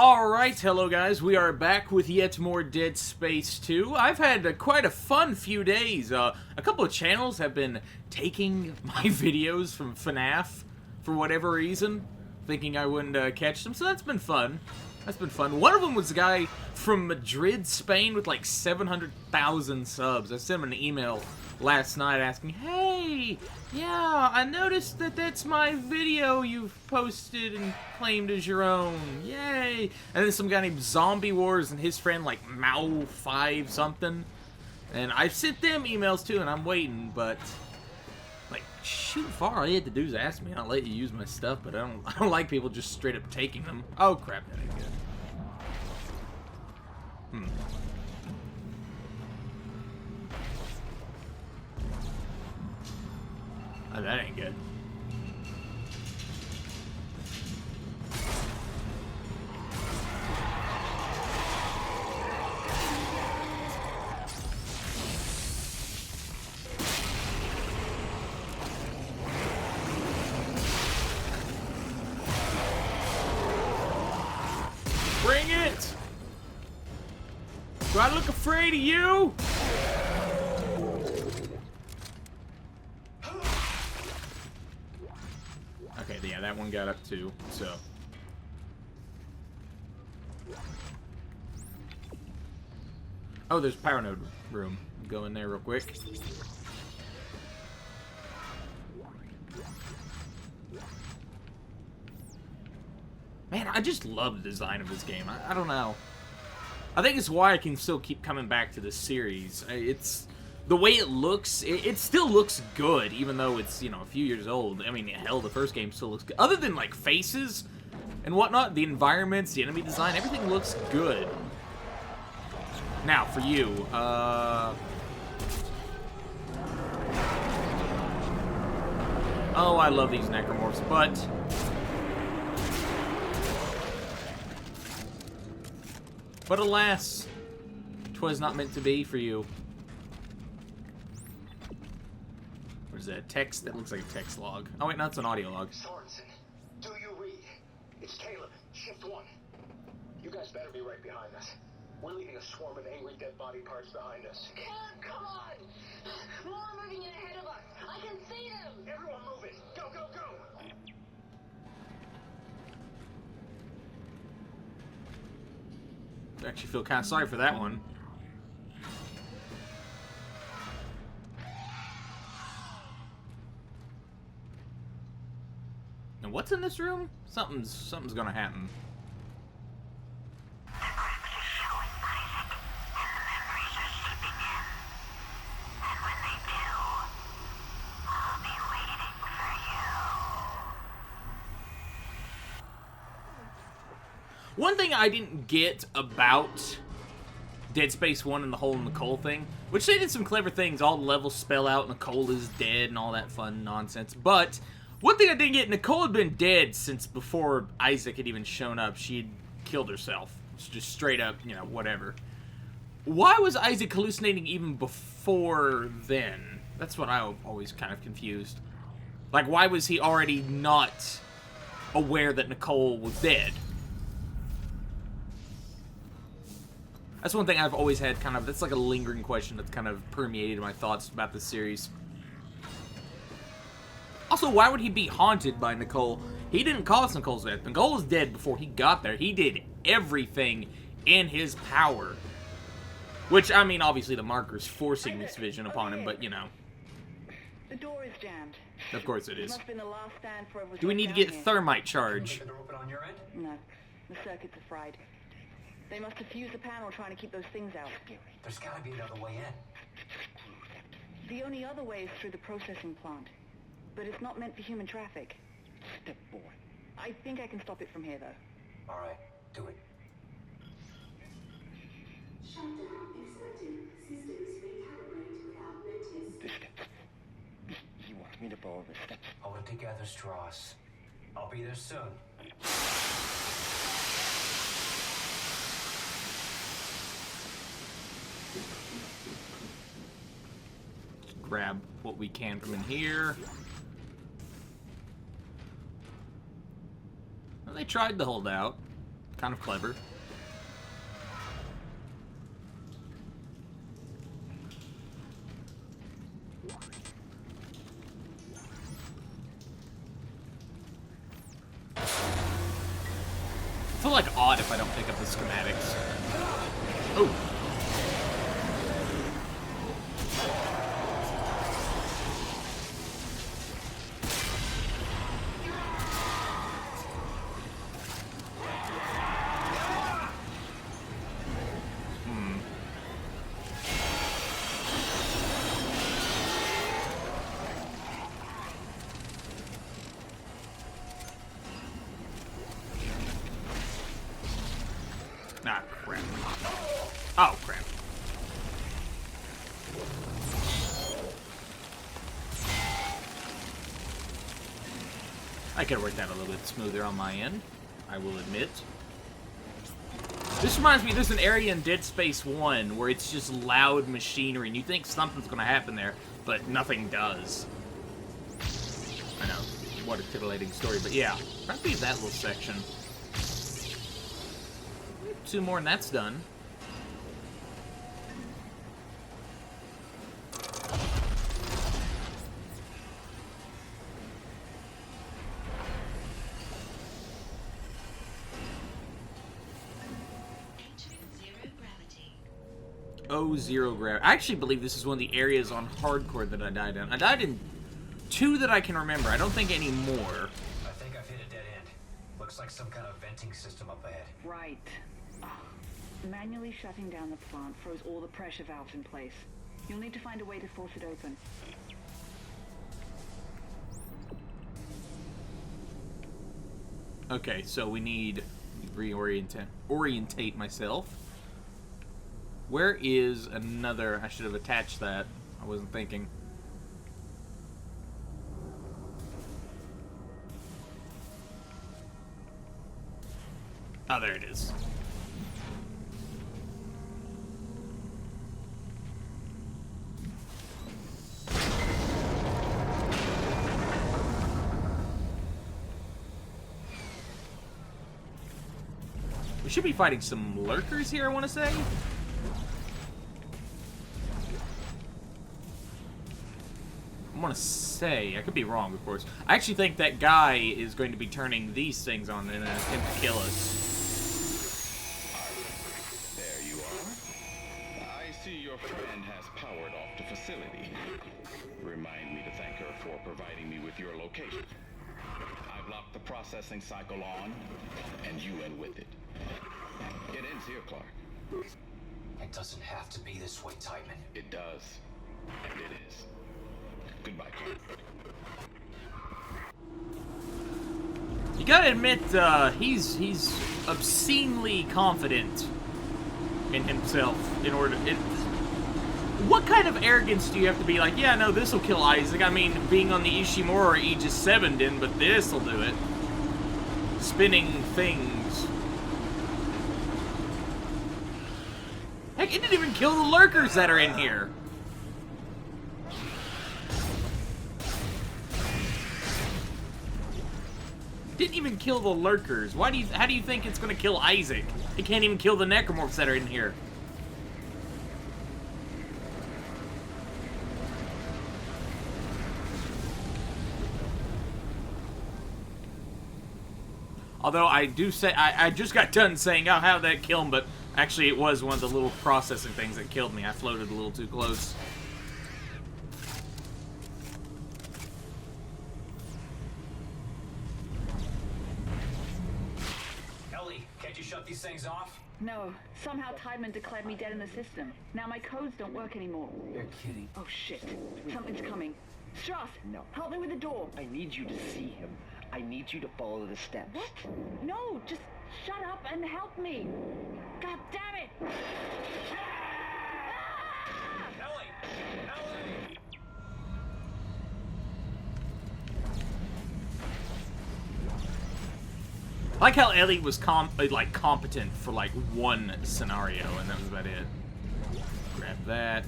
Alright, hello guys, we are back with yet more Dead Space 2. I've had quite a fun few days. A couple of channels have been taking my videos from FNAF for whatever reason, thinking I wouldn't catch them, so that's been fun. That's been fun. One of them was a guy from Madrid, Spain with like 700,000 subs. I sent him an email last night asking, hey, yeah, I noticed that that's my video you've posted and claimed as your own. Yay! And then some guy named Zombie Wars and his friend like Mao5 something. And I've sent them emails too, and I'm waiting, but like, shoot, far all you had to do is ask me. I'll let you use my stuff, but I don't like people just straight up taking them. Oh crap, that ain't good. Oh, that ain't good. Bring it! Do I look afraid of you? Okay, yeah, that one got up too, so. Oh, there's a power node room. Go in there real quick. Man, I just love the design of this game. I don't know. I think it's why I can still keep coming back to this series. It's the way it looks. It still looks good, even though it's, you know, a few years old. I mean, hell, the first game still looks good. Other than like faces and whatnot, the environments, the enemy design, everything looks good. Now, for you, oh, I love these necromorphs, but alas, 'twas not meant to be for you. What is that? Text? That looks like a text log. Oh wait, no, it's an audio log. Sorensen, do you read? It's Caleb, shift 1. You guys better be right behind us. We're leaving a swarm of angry dead body parts behind us. Come on! More moving in ahead of us! I can see them! Everyone move it! Go, go, go! I actually feel kind of sorry for that one. And what's in this room? Something's gonna happen. One thing I didn't get about Dead Space 1 and the whole Nicole thing, which they did some clever things, all the levels spell out Nicole is dead and all that fun nonsense, but one thing I didn't get, Nicole had been dead since before Isaac had even shown up. She had killed herself. It's just straight up, you know, whatever. Why was Isaac hallucinating even before then? That's what I always kind of confused. Like, why was he already not aware that Nicole was dead? That's one thing I've always had kind of, that's like a lingering question that's kind of permeated my thoughts about this series. Also, why would he be haunted by Nicole? He didn't cause Nicole's death. Nicole was dead before he got there. He did everything in his power. Which, I mean, obviously the marker's forcing this vision upon him, but, you know. The door is jammed. Of course it is. Must have been the last stand for Do we need to get thermite charge? On your end? No, the circuits are fried. They must have fused the panel trying to keep those things out. There's gotta be another way in. The only other way is through the processing plant. But it's not meant for human traffic. Step boy. I think I can stop it from here, though. Alright, do it. Shutdown expected. Systems recalibrate without notice. The steps. He wants me to follow the steps. Hold it together, Strauss. I'll be there soon. Grab what we can from in here. Well, they tried to hold out. kind of clever. I feel like odd if I don't pick up the schematics. Oh. Ah, crap. Oh, crap. I could have worked that a little bit smoother on my end, I will admit. This reminds me, there's an area in Dead Space 1 where it's just loud machinery, and you think something's going to happen there, but nothing does. I know, what a titillating story, but yeah, probably that little section. 2 more and that's done. Oh, zero gravity. I actually believe this is one of the areas on hardcore that I died in. I died in 2 that I can remember. I don't think any more. I think I've hit a dead end. Looks like some kind of venting system up ahead. Right. Manually shutting down the plant froze all the pressure valves in place. You'll need to find a way to force it open. Okay, so we need to orientate myself. Where is another? I should have attached that. I wasn't thinking. Oh, there it is. We should be fighting some lurkers here, I want to say. I want to say, I could be wrong, of course. I actually think that guy is going to be turning these things on in an attempt to kill us. There you are. I see your friend has powered off the facility. Remind me to thank her for providing me with your location. I've locked the processing cycle on, and you in with it. It ends here, Clark. It doesn't have to be this way, Tiedemann. It does. And it is. Goodbye, Clark. You gotta admit, he's obscenely confident in himself in order to... What kind of arrogance do you have to be like, yeah, no, this'll kill Isaac? I mean, being on the ISHIMURA or Aegis 7 didn't, but this'll do it. Spinning things. Heck, it didn't even kill the lurkers that are in here. Didn't even kill the lurkers. How do you think it's gonna kill Isaac? It can't even kill the necromorphs that are in here. Although I do say, I just got done saying, oh, how'd that kill him, but actually it was one of the little processing things that killed me. I floated a little too close. Ellie, can't you shut these things off? No, somehow Tiedemann declared me dead in the system. Now my codes don't work anymore. You're kidding. Oh shit, something's coming. Strauss, No. help me with the door. I need you to see him. I need you to follow the steps. What? No, just shut up and help me. God damn it! Ellie! Ellie! I like how Ellie was competent for like one scenario, and that was about it. Grab that.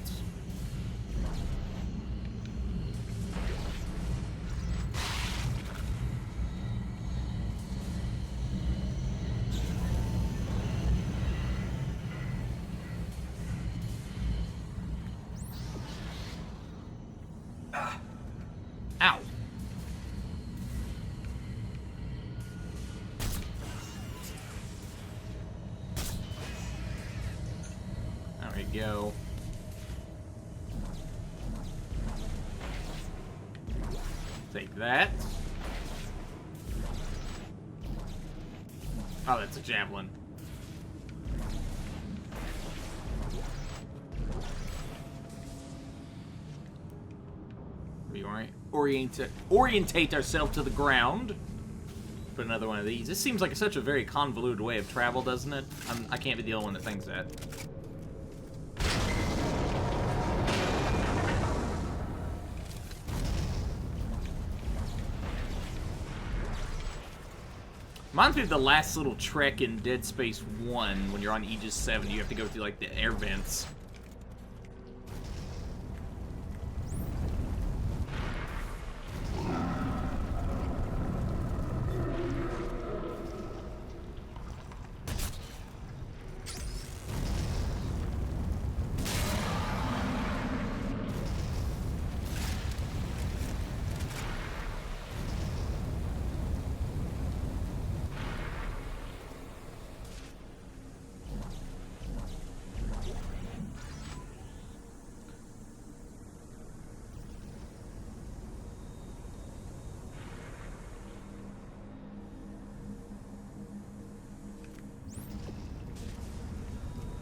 Ow. There we go. Take that. Oh, that's a javelin. Orientate ourselves to the ground. Put another one of these. This seems like such a very convoluted way of travel, doesn't it? I can't be the only one that thinks that. Reminds me of the last little trek in Dead Space 1 when you're on Aegis 7. You have to go through, like, the air vents.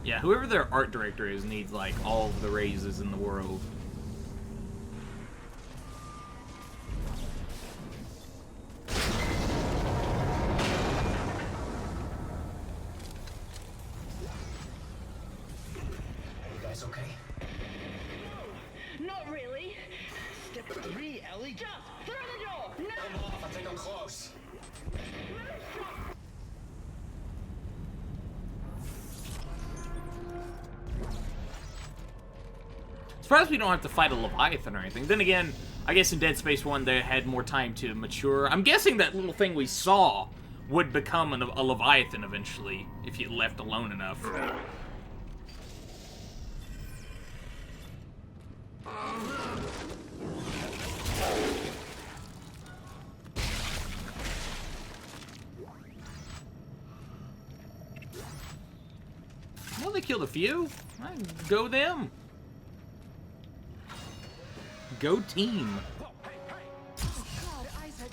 Yeah, whoever their art director is needs, like, all of the raises in the world. You guys okay? Not really. Step 3, Ellie. Just through the door! No! I'm off. I think I'm close. Surprised we don't have to fight a Leviathan or anything. Then again, I guess in Dead Space 1 they had more time to mature. I'm guessing that little thing we saw would become a Leviathan eventually, if you left alone enough. Well, they killed a few. Go them. Go team. God, Isaac.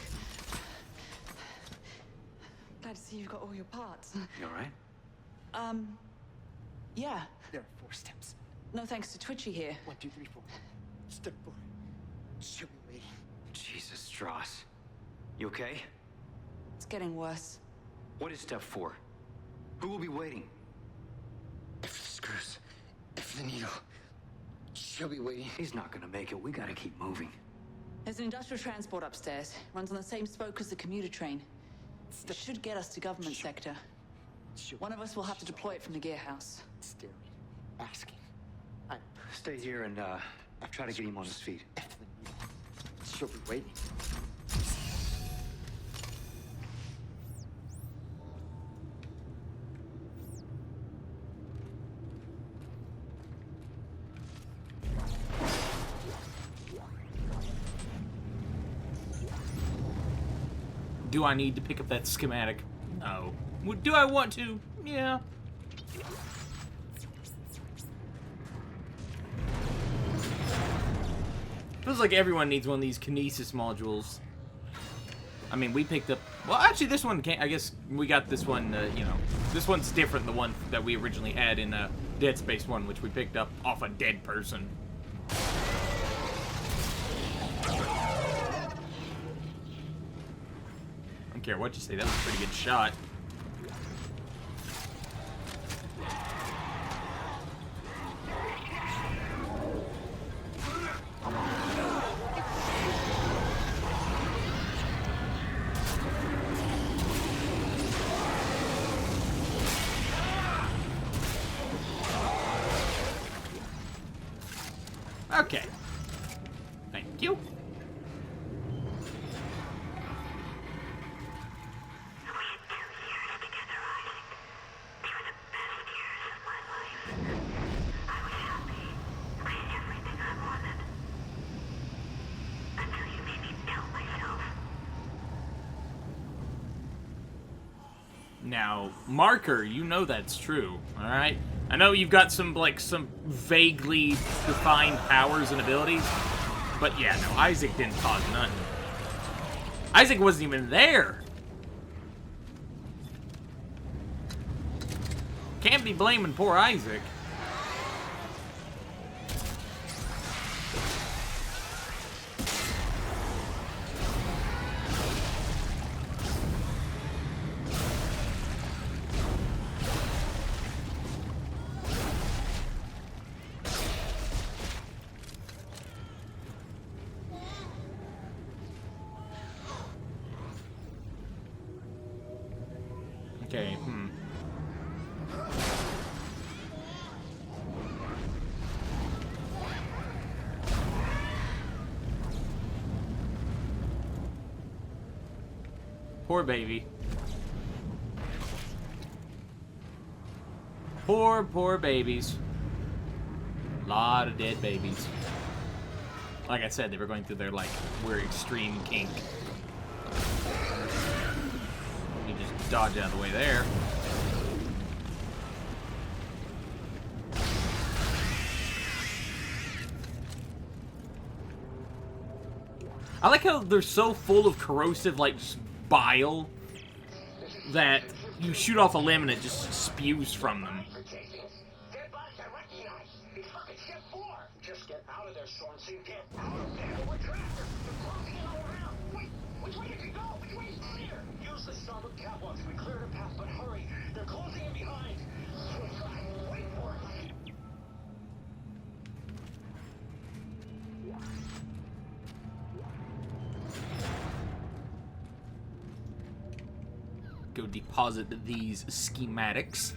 Glad to see you've got all your parts. You alright? Yeah. There are 4 steps. No thanks to Twitchy here. 1, 2, 3, 4. Step 4. Should be waiting. Jesus, Strauss. You okay? It's getting worse. What is step 4? Who will be waiting? If the screws, if the needle, she'll be waiting. He's not gonna make it. We gotta keep moving. There's an industrial transport upstairs. Runs on the same spoke as the commuter train. It should get us to government sector. One of us will have to deploy it from the gear house. Staring, asking. Stay here and try to get him on his feet. She'll be waiting. Do I need to pick up that schematic? No. Do I want to? Yeah. Feels like everyone needs one of these kinesis modules. I mean, we picked up... Well, actually, this one can't... I guess we got this one, you know... This one's different than the one that we originally had in Dead Space 1, which we picked up off a dead person. I don't care what you say, that was a pretty good shot. Okay. Thank you. Now, Marker, you know that's true, alright? I know you've got some, like, some vaguely defined powers and abilities, but yeah, no, Isaac didn't cause nothing. Isaac wasn't even there! Can't be blaming poor Isaac. Okay, Poor baby. Poor babies. Lot of dead babies. Like I said, they were going through their, like, weird extreme kink. You just dodge out of the way there. I like how they're so full of corrosive, like, just bile that you shoot off a limb and it just spews from them. Dead bodies I recognize. It's fucking ship 4. Just get out of there, Sorensen. Get out of there. We're trapped. They're closing in all around. Wait, which way did you go? Which way is clear? Use the starboard catwalks. We cleared a path, but hurry. They're closing in behind. Wait for it. Go deposit these schematics.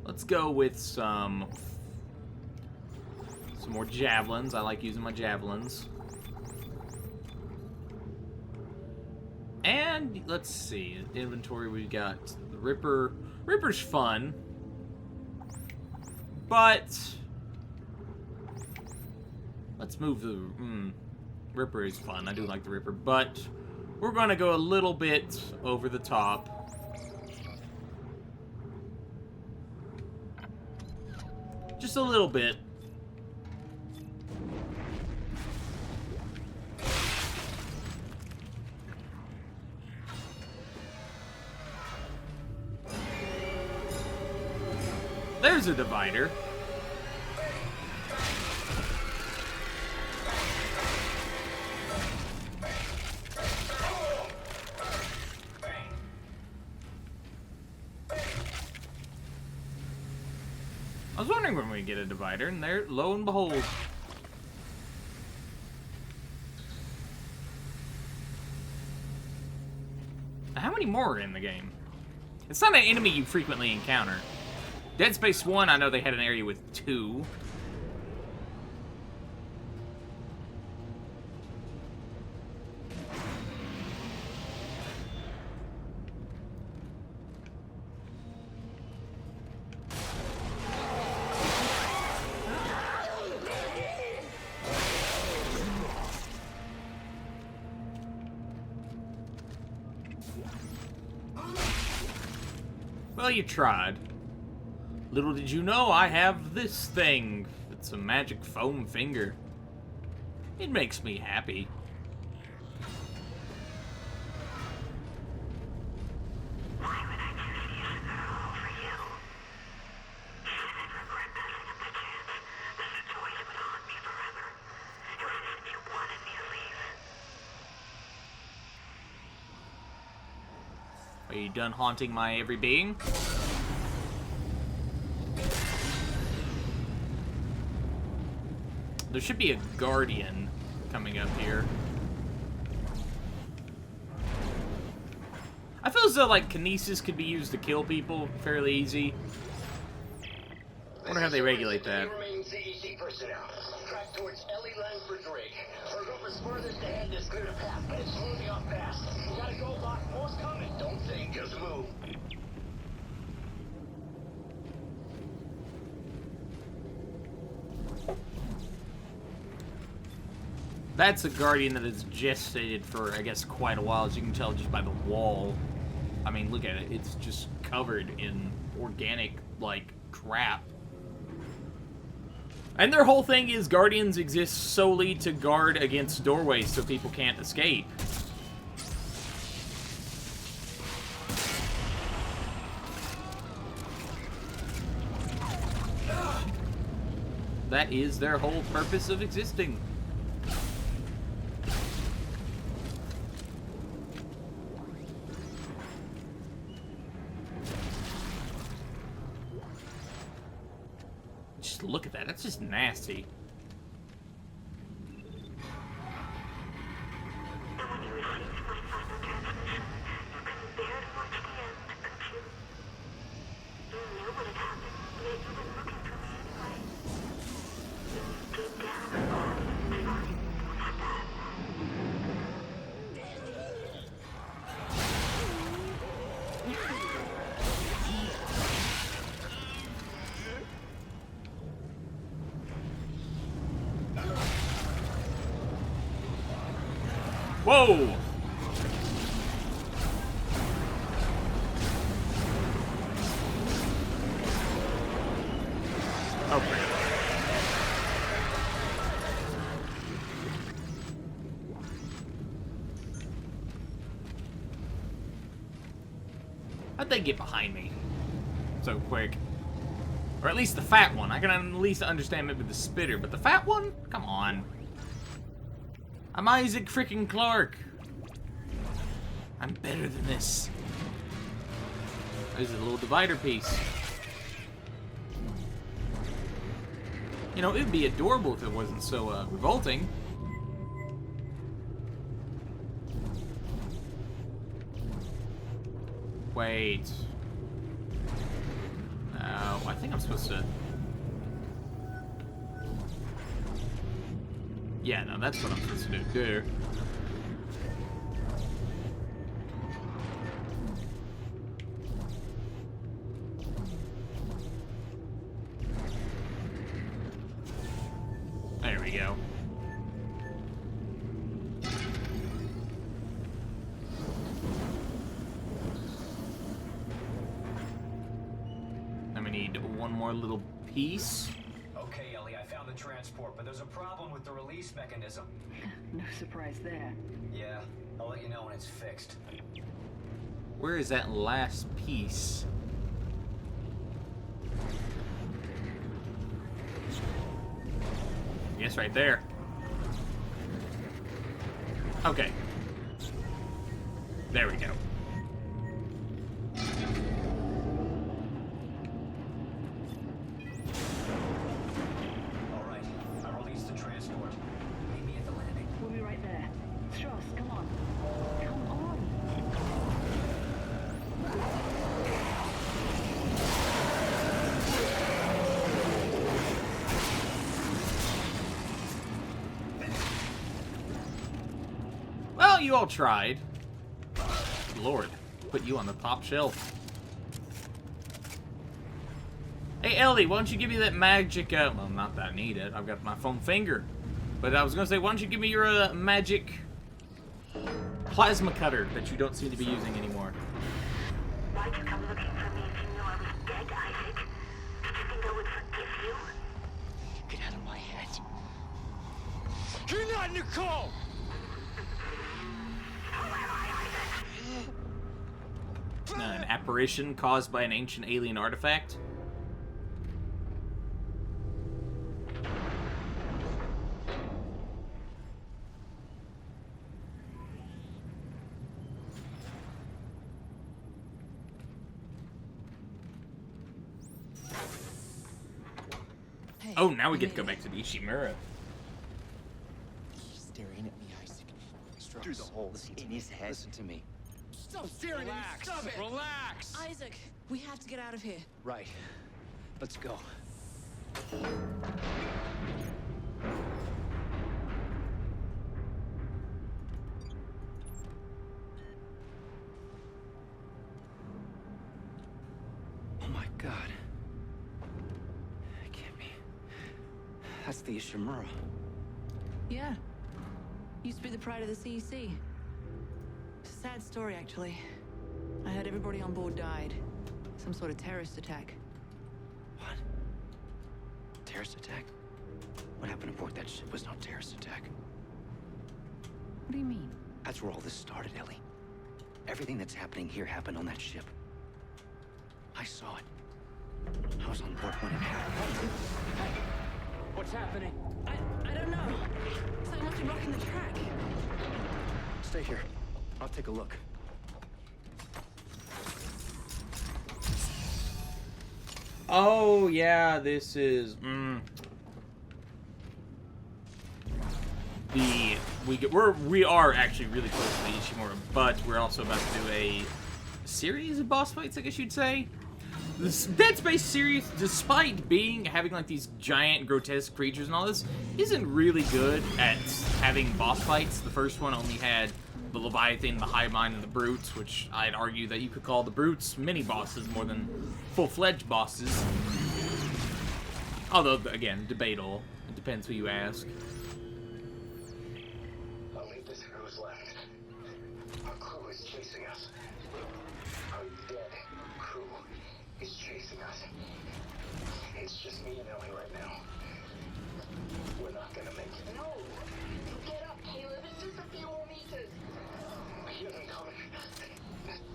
Let's go with some more javelins. I like using my javelins. And let's see, inventory, we've got the Ripper. Ripper's fun, but let's move the Ripper is fun. I do like the Ripper, but we're gonna go a little bit over the top. Just a little bit. There's a divider. I was wondering when we get a divider, and there, lo and behold. How many more are in the game? It's not an enemy you frequently encounter. Dead Space 1, I know they had an area with 2. Well, you tried. Little did you know, I have this thing. It's a magic foam finger. It makes me happy. Why would I choose you over you? I'd regret messing up the chance. This situation would haunt me forever. It was as if you wanted me to leave. Are you done haunting my every being? There should be a guardian coming up here. I feel as though, like, kinesis could be used to kill people fairly easy. I wonder how they regulate that. Remain CEC personnel. Track towards Ellie Langford's rig. Her group is furthest ahead has cleared a path, but it's moving off fast. You gotta go, Bot. More's coming. Don't think, just move. That's a Guardian that is gestated for, I guess, quite a while, as you can tell just by the wall. I mean, look at it. It's just covered in organic, like, crap. And their whole thing is Guardians exist solely to guard against doorways so people can't escape. That is their whole purpose of existing. Just look at that. That's just nasty. And when you receive my final transmission, you couldn't bear to watch the end, could you? You knew what had happened, yet you were looking for me anyway. Deep down, you thought it was that. Whoa! Okay. How'd they get behind me so quick? Or at least the fat one. I can at least understand maybe the spitter, but the fat one? Come on. I'm Isaac freaking Clarke. I'm better than this. There's a little divider piece. You know, it'd be adorable if it wasn't so revolting. Wait. No, I think I'm supposed to... Yeah, no, that's what I'm supposed to do. There we go. Then we need one more little piece. Okay, Ellie, I found the transport, but there's a problem with the release mechanism. No surprise there. Yeah, I'll let you know when it's fixed. Where is that last piece? I guess right there. Okay. There we go. All right, I released the transport. Meet me at the landing. We'll be right there. Strauss, come on. Come on. Well, you all tried. Lord, put you on the top shelf. Hey, Ellie, why don't you give me that magic, well, not that I need it. I've got my foam finger. But I was gonna say, why don't you give me your, magic plasma cutter that you don't seem to be using anymore? Why'd you come looking for me if you knew I was dead, Isaac? Did you think I would forgive you? Get out of my head. You're not Nicole! An apparition caused by an ancient alien artifact? Hey, Oh, now we you get to made go it. back to the Ishimura. Staring at me, Isaac. Through the holes in his head. Listen to me. Stop staring at me! Stop it! Relax! Isaac, we have to get out of here. Right. Let's go. Oh my god. It can't be. That's the Ishimura. Yeah. Used to be the pride of the CEC. It's a sad story, actually. I heard everybody on board died. Some sort of terrorist attack. What? Terrorist attack? What happened aboard that ship was no terrorist attack. What do you mean? That's where all this started, Ellie. Everything that's happening here happened on that ship. I saw it. I was on board when it happened. What's happening? I don't know. Something must be blocking the track. Stay here. I'll take a look. Oh yeah, this is we are actually really close to the Ishimura, but we're also about to do a series of boss fights, I guess you'd say. This Dead Space series, despite having like these giant grotesque creatures and all this, isn't really good at having boss fights. The first one only had the Leviathan, the Hive Mind, and the Brutes, which I'd argue that you could call the Brutes mini-bosses more than full-fledged bosses. Although, again, debatable. It depends who you ask. I'll leave this who's left. Our crew is chasing us. Our dead crew is chasing us. It's just me and Ellie right now. We're not gonna make it. No! Get up, Caleb. It's just a few more meters. Hear them coming.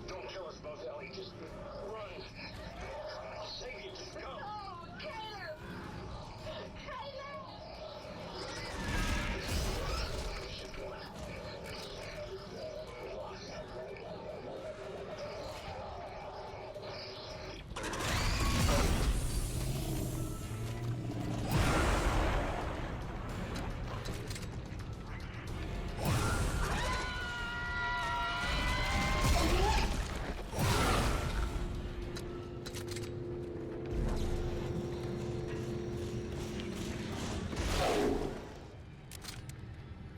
Don't kill us both, Ellie. Just run. I'll save you. Just go. Oh, Caleb! Caleb! Shift one. We lost.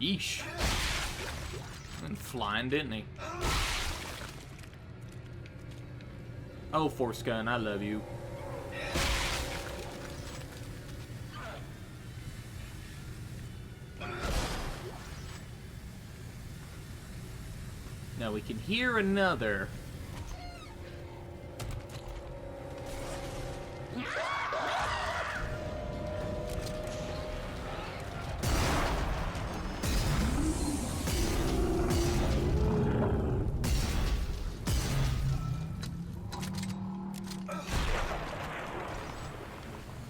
Yeesh. Went flying, didn't he? Oh, Force Gun, I love you. Now we can hear another.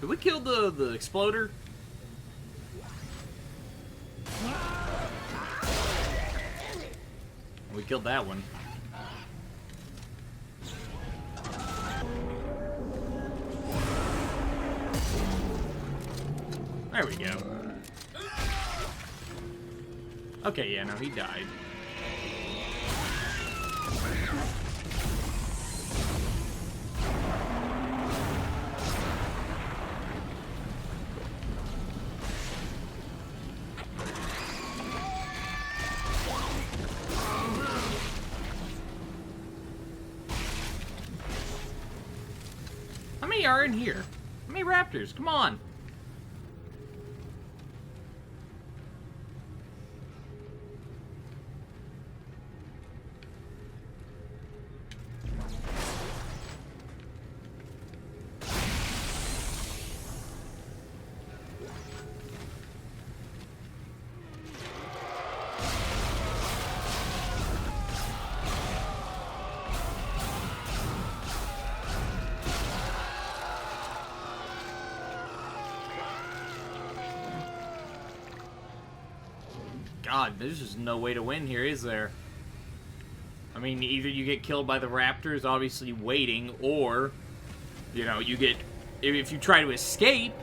Did we kill the exploder? We killed that one. There we go. Okay, yeah, no, he died. How many are in here? How many raptors? Come on. God, there's just no way to win here, is there? I mean, either you get killed by the raptors, obviously waiting, or, you know, you get... If you try to escape,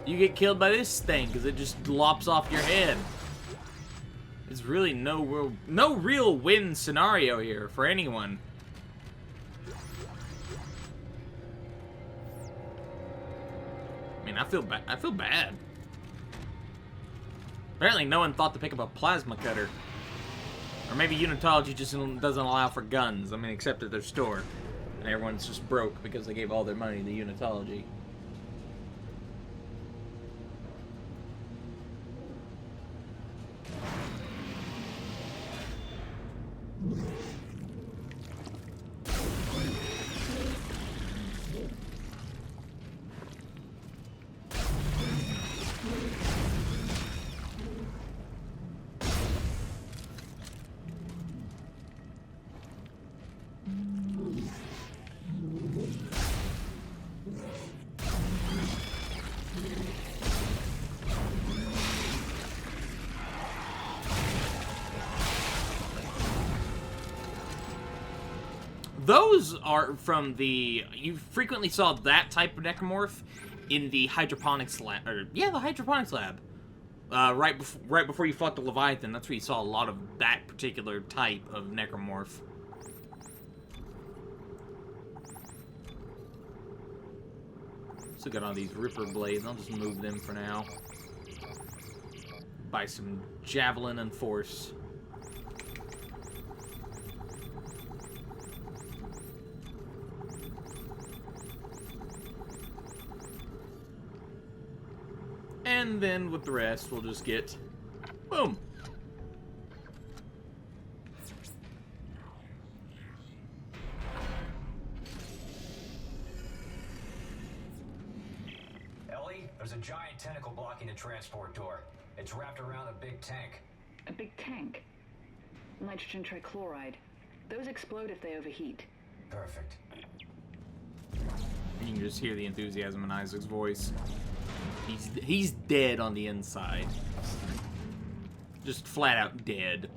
you get killed by this thing, because it just lops off your head. There's really no real win scenario here for anyone. I mean, I feel bad. Apparently no one thought to pick up a plasma cutter. Or maybe Unitology just doesn't allow for guns. I mean, except at their store. And everyone's just broke because they gave all their money to Unitology. those are from the... You frequently saw that type of necromorph in the hydroponics lab. Or, yeah, the hydroponics lab. Right before you fought the Leviathan, that's where you saw a lot of that particular type of necromorph. Still got all these Ripper blades. I'll just move them for now. Buy some Javelin and Force. And then with the rest, we'll just get... Boom! Ellie, there's a giant tentacle blocking the transport door. It's wrapped around a big tank. A big tank? Nitrogen trichloride. Those explode if they overheat. Perfect. You can just hear the enthusiasm in Isaac's voice. He's dead on the inside. Just flat out dead.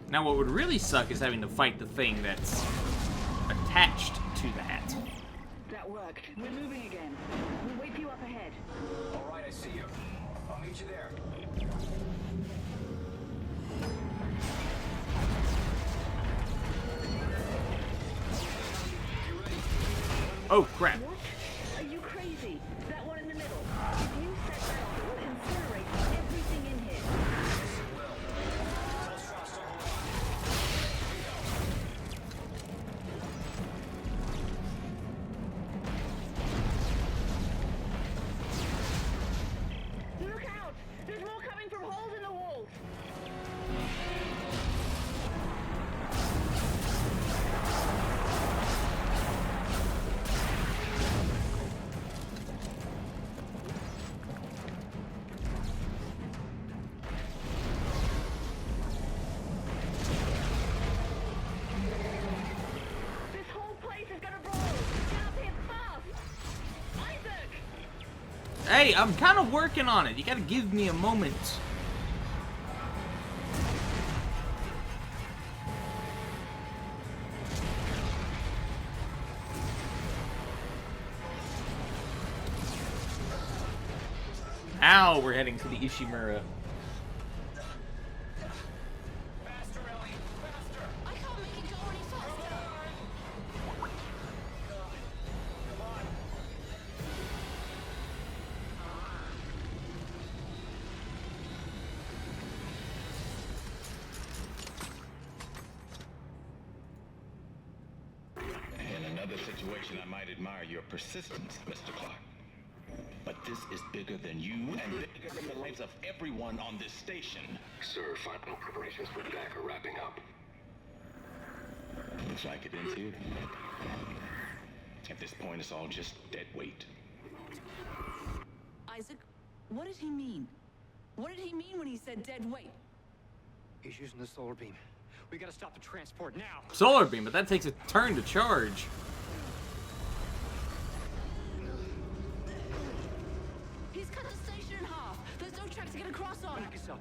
Now what would really suck is having to fight the thing that's attached to that. That worked. We're moving again. We'll wait for you up ahead. All right, I see you. I'll meet you there. Oh, crap. What? Are you crazy? That one in the middle. If you set that off, it will incinerate everything in here. Look out! There's more coming from holes in the walls! This whole place is gonna blow! Get up here fast! Isaac! Hey, I'm kind of working on it. You gotta give me a moment. Now we're heading to the Ishimura. Faster, Ellie! Faster! I can't make it go any faster. Come on! In another situation, I might admire your persistence, Mr. Clark. But this is bigger than you and bigger than the lives of everyone on this station. Sir, final preparations for attack are wrapping up. Looks like it ends here. At this point, it's all just dead weight. Isaac, what did he mean? What did he mean when he said dead weight? He's using the solar beam. We gotta stop the transport now. Solar beam, but that takes a turn to charge. He's cut the station in half. There's no track to get across on. Back us up.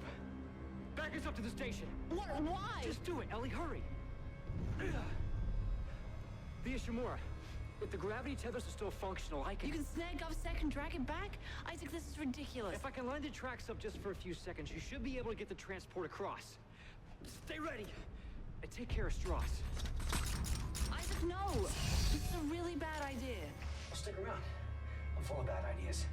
Back us up to the station. What? Why? Just do it, Ellie. Hurry. The Ishimura. If the gravity tethers are still functional, I can... You can snag GovSec and drag it back? Isaac, this is ridiculous. If I can line the tracks up just for a few seconds, you should be able to get the transport across. Stay ready. And take care of Strauss. Isaac, no! This is a really bad idea. Well, stick around. I'm full of bad ideas.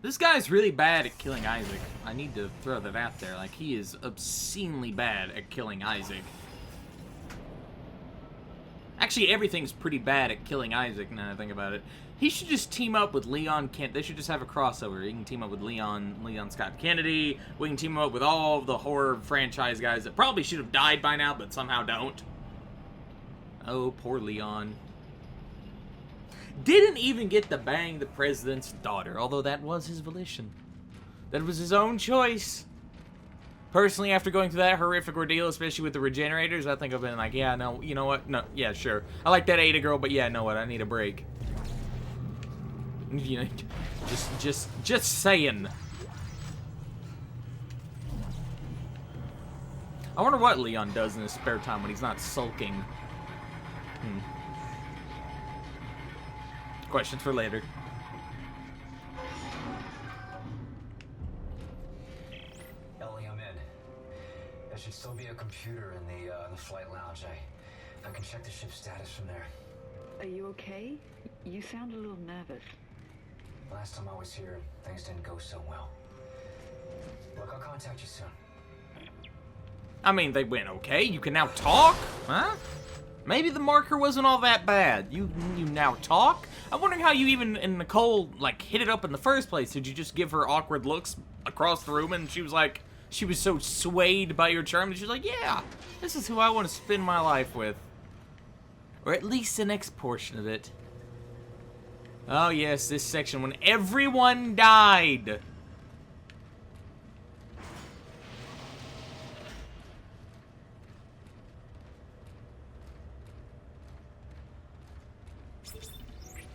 This guy's really bad at killing Isaac. I need to throw that out there. Like, he is obscenely bad at killing Isaac. Actually, everything's pretty bad at killing Isaac, now that I think about it. He should just team up with Leon Kent. They should just have a crossover. He can team up with Leon Scott Kennedy. We can team him up with all the horror franchise guys that probably should have died by now, but somehow don't. Oh, poor Leon. Didn't even get to bang the president's daughter, although that was his volition. That was his own choice. Personally, after going through that horrific ordeal, especially with the regenerators, I think I've been like, yeah, no, you know what? No, yeah, sure. I like that Ada girl, but yeah, know what? I need a break. You know, just saying. I wonder what Leon does in his spare time when he's not sulking. Questions for later. Ellie, I'm in. There should still be a computer in the flight lounge. I can check the ship's status from there. Are you okay? You sound a little nervous. Last time I was here, things didn't go so well. Look, I'll contact you soon. I mean, they went okay. You can now talk? Huh? Maybe the marker wasn't all that bad. You now talk? I'm wondering how you even, and Nicole, like, hit it up in the first place. Did you just give her awkward looks across the room and she was like, she was so swayed by your charm that she was like, yeah, this is who I want to spend my life with. Or at least the next portion of it. Oh yes, this section when everyone died.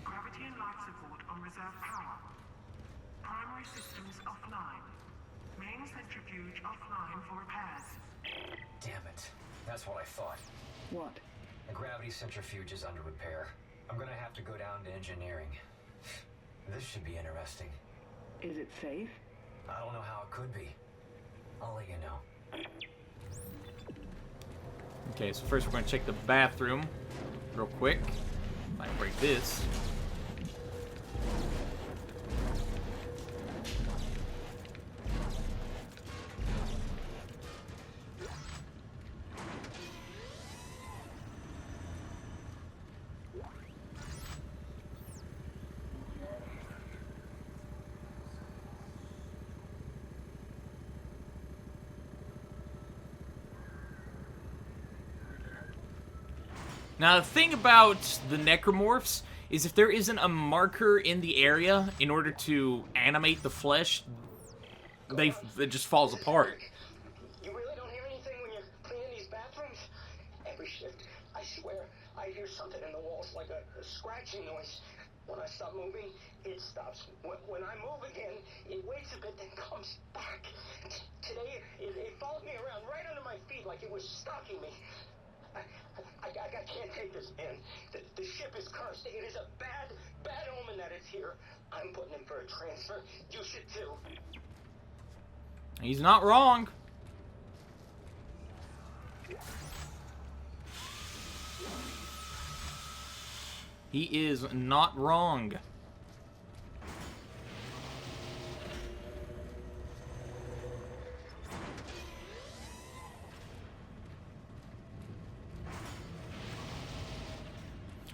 Gravity and life support on reserve power. Primary systems offline. Main centrifuge offline for repairs. Damn it. That's what I thought. What? The gravity centrifuge is under repair. I'm gonna have to go down to engineering. This should be interesting. Is it safe? I don't know how it could be. I'll let you know. Okay, so first we're going to check the bathroom real quick. If I can break this. Now, the thing about the necromorphs is if there isn't a marker in the area in order to animate the flesh, it just falls apart. You really don't hear anything when you're cleaning these bathrooms? Every shift, I swear, I hear something in the walls like a scratching noise. When I stop moving, it stops. When I move again, it waits a bit, then comes back. Today, it followed me around right under my feet like it was stalking me. I can't take this, man. The ship is cursed. It is a bad omen that it's here. I'm putting in for a transfer. You should too. He's not wrong. He is not wrong.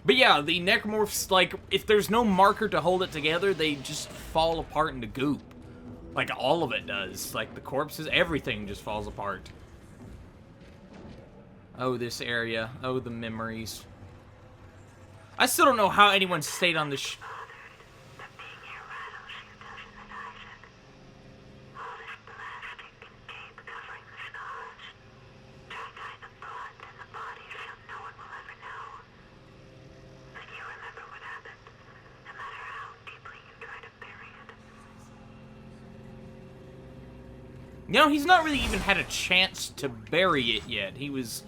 But yeah, the necromorphs, like, if there's no marker to hold it together, they just fall apart into goop. Like, all of it does. Like, the corpses, everything just falls apart. Oh, this area. Oh, the memories. I still don't know how anyone stayed on this You know, he's not really even had a chance to bury it yet. He was,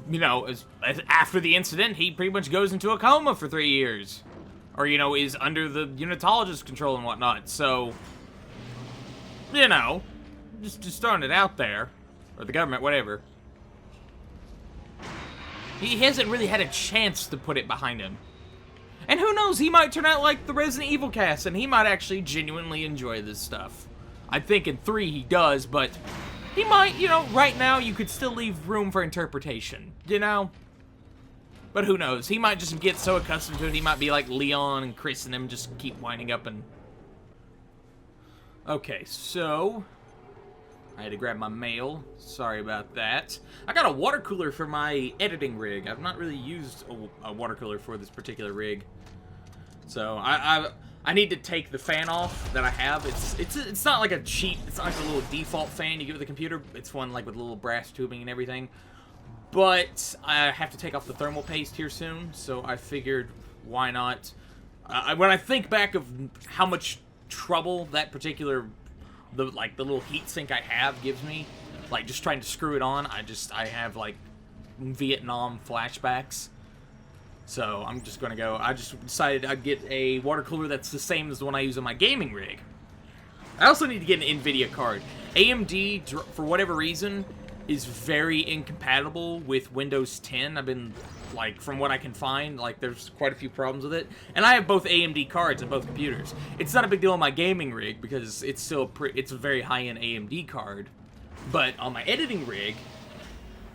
you know, after the incident, he pretty much goes into a coma for 3 years. Or, you know, is under the unitologist control and whatnot. So, you know, just throwing it out there. Or the government, whatever. He hasn't really had a chance to put it behind him. And who knows, he might turn out like the Resident Evil cast, and he might actually genuinely enjoy this stuff. I think in 3 he does, but he might, you know, right now you could still leave room for interpretation, you know? But who knows? He might just get so accustomed to it, he might be like Leon and Chris and them, just keep winding up and... Okay, so... I had to grab my mail. Sorry about that. I got a water cooler for my editing rig. I've not really used a water cooler for this particular rig. So, I need to take the fan off that I have. It's not like a cheap, it's not like a little default fan you get with the computer. It's one like with little brass tubing and everything. But I have to take off the thermal paste here soon, so I figured, why not? When I think back of how much trouble that particular, the little heat sink I have gives me, like just trying to screw it on, I have like Vietnam flashbacks. So I'm just gonna go. I just decided I'd get a water cooler that's the same as the one I use on my gaming rig. I also need to get an NVIDIA card. AMD, for whatever reason, is very incompatible with Windows 10. I've been, like, from what I can find, like, there's quite a few problems with it. And I have both AMD cards on both computers. It's not a big deal on my gaming rig because it's still it's a very high-end AMD card. But on my editing rig,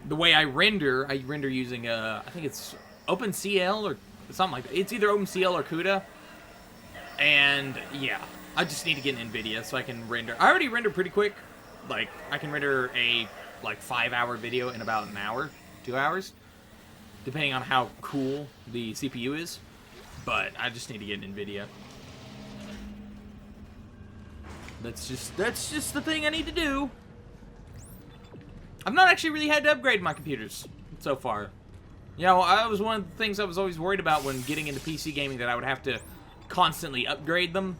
the way I render using I think it's OpenCL or something like that. It's either OpenCL or CUDA. And yeah, I just need to get an NVIDIA so I can render. I already render pretty quick. Like, I can render a like 5-hour video in about an hour, 2 hours, depending on how cool the CPU is. But I just need to get an NVIDIA. That's just the thing I need to do. I've not actually really had to upgrade my computers so far. You know, I was one of the things I was always worried about when getting into PC gaming, that I would have to constantly upgrade them.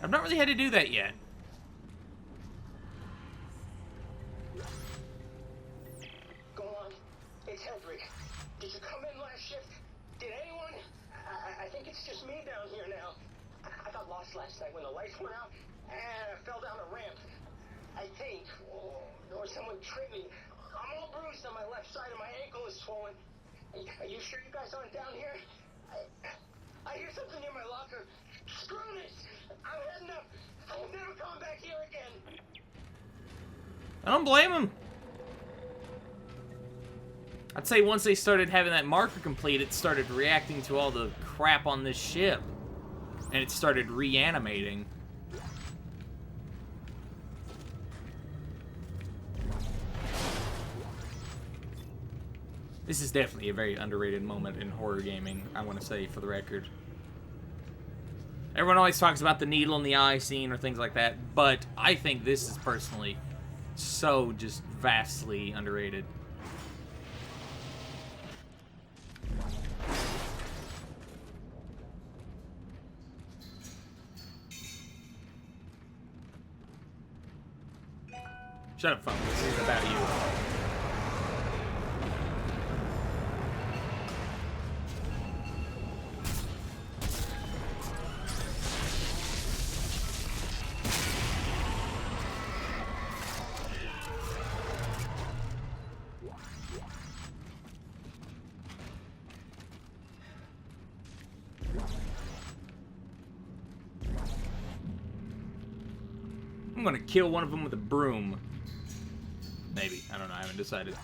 I've not really had to do that yet. Did you come in last shift? Did anyone? I think it's just me down here now. I got lost last night when the lights went out, and I fell down a ramp. I think, or someone tripped me. I'm all bruised on my left side, and my ankle is swollen. Are you sure you guys aren't down here? I hear something near my locker. Screw this! I'm heading up. I'm never coming back here again. I don't blame him. I'd say once they started having that marker complete, it started reacting to all the crap on this ship. And it started reanimating. This is definitely a very underrated moment in horror gaming, I want to say, for the record. Everyone always talks about the needle in the eye scene or things like that, but I think this is personally so just vastly underrated. Shut up, phone. This is about you. I'm gonna kill one of them with a broom. Maybe. I don't know. I haven't decided.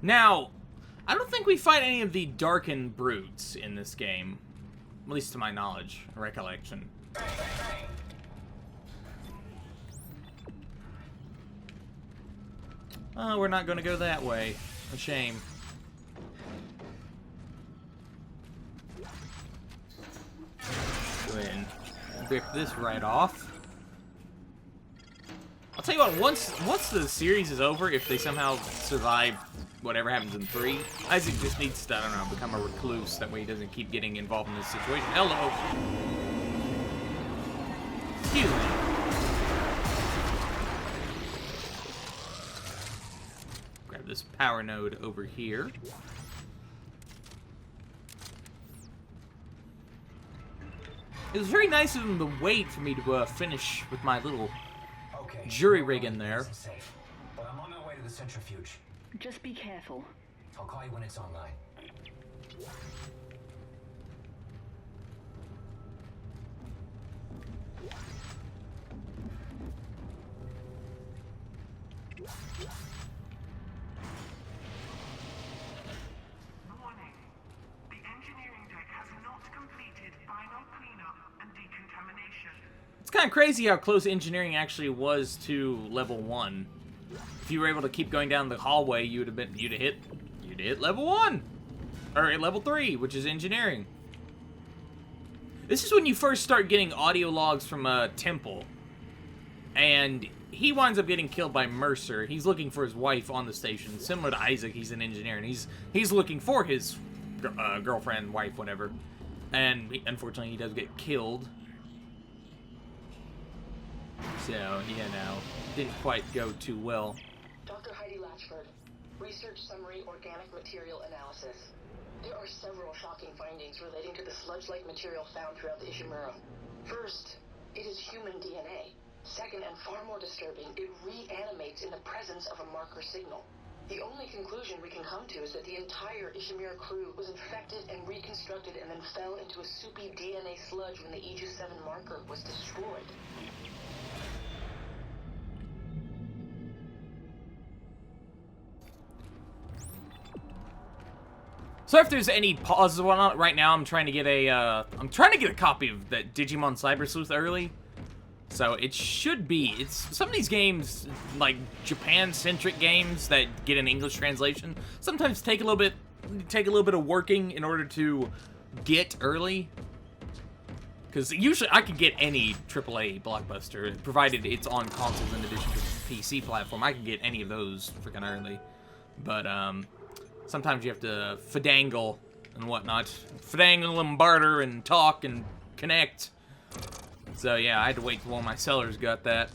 Now, I don't think we fight any of the darkened brutes in this game. At least to my knowledge, recollection. Oh, we're not going to go that way. A shame. Go ahead and rip this right off. I'll tell you what, once the series is over, if they somehow survive whatever happens in 3. Isaac just needs to, I don't know, become a recluse. That way he doesn't keep getting involved in this situation. Hello. Excuse me. Grab this power node over here. It was very nice of them to wait for me to finish with my little jury rig in there. Safe, but I'm on my way to the centrifuge. Just be careful. I'll call you when it's online. Warning. The engineering deck has not completed final cleanup and decontamination. It's kind of crazy how close engineering actually was to level 1. If you were able to keep going down the hallway, you'd have hit level 1, or level 3, which is engineering. This is when you first start getting audio logs from Temple, and he winds up getting killed by Mercer. He's looking for his wife on the station, similar to Isaac. He's an engineer, and he's looking for his girlfriend, wife, whatever. And unfortunately, he does get killed. So, you know, didn't quite go too well. Dr. Heidi Latchford, Research Summary Organic Material Analysis. There are several shocking findings relating to the sludge-like material found throughout the Ishimura. First, it is human DNA. Second, and far more disturbing, it reanimates in the presence of a marker signal. The only conclusion we can come to is that the entire Ishimura crew was infected and reconstructed and then fell into a soupy DNA sludge when the Aegis 7 marker was destroyed. So if there's any pauses or whatnot, right now I'm trying to get a copy of that Digimon Cyber Sleuth early. So it should be. It's some of these games, like Japan-centric games that get an English translation, sometimes take a little bit of working in order to get early. Because usually I can get any AAA blockbuster, provided it's on consoles in addition to the PC platform. I can get any of those freaking early. But sometimes you have to finagle and whatnot. Finagle and barter and talk and connect. So yeah, I had to wait till one of my sellers got that.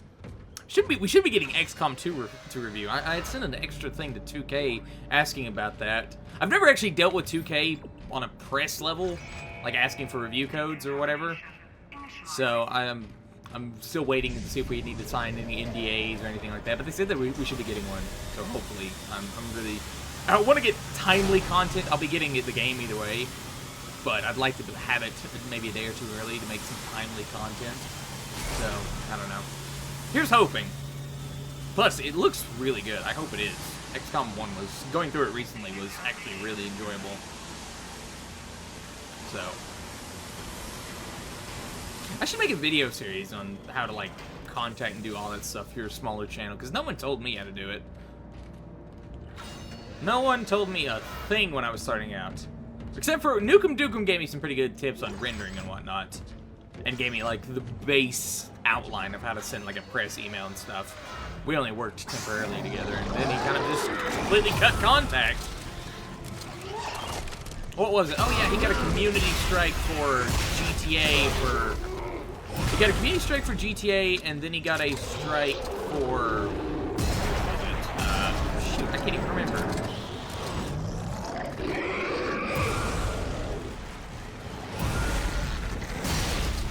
We should be getting XCOM 2 to review. I had sent an extra thing to 2K asking about that. I've never actually dealt with 2K on a press level, like asking for review codes or whatever. So I'm still waiting to see if we need to sign any NDAs or anything like that. But they said that we should be getting one. So hopefully, I want to get timely content. I'll be getting the game either way. But I'd like to have it maybe a day or two early to make some timely content. So, I don't know. Here's hoping. Plus, it looks really good. I hope it is. XCOM 1 was, going through it recently, was actually really enjoyable. So. I should make a video series on how to, like, contact and do all that stuff for your smaller channel, because no one told me how to do it. No one told me a thing when I was starting out. Except for Nukem Dukem gave me some pretty good tips on rendering and whatnot. And gave me, like, the base outline of how to send, like, a press email and stuff. We only worked temporarily together, and then he kind of just completely cut contact. What was it? Oh, yeah, he got a community strike for GTA for... He got a community strike for GTA, and then he got a strike for... shoot, I can't even remember.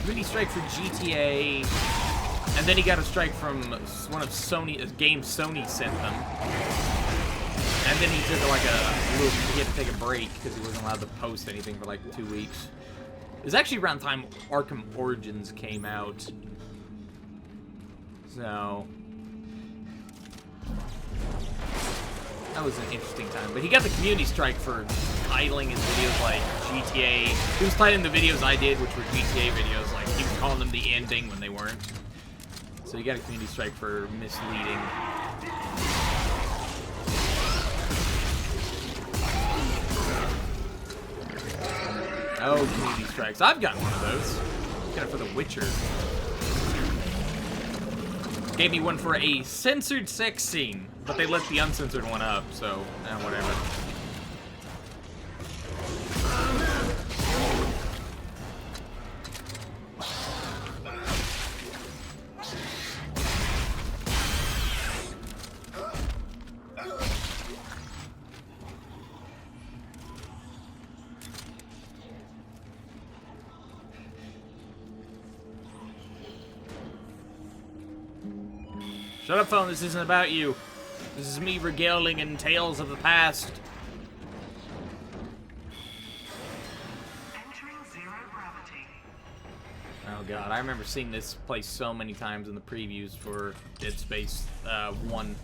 Community strike for GTA, and then he got a strike from one of a game Sony sent them. And then he took like he had to take a break because he wasn't allowed to post anything for like 2 weeks. It was actually around the time Arkham Origins came out. So that was an interesting time. But he got the community strike for titling his videos like GTA. He was titling the videos I did, which were GTA videos. Like, he was calling them the ending when they weren't. So he got a community strike for misleading. Oh, community strikes. I've gotten one of those. Got it for The Witcher. Gave me one for a censored sex scene, but they let the uncensored one up, so, whatever. Shut up, phone. This isn't about you. This is me regaling in tales of the past. Entering zero gravity. Oh god, I remember seeing this place so many times in the previews for Dead Space 1.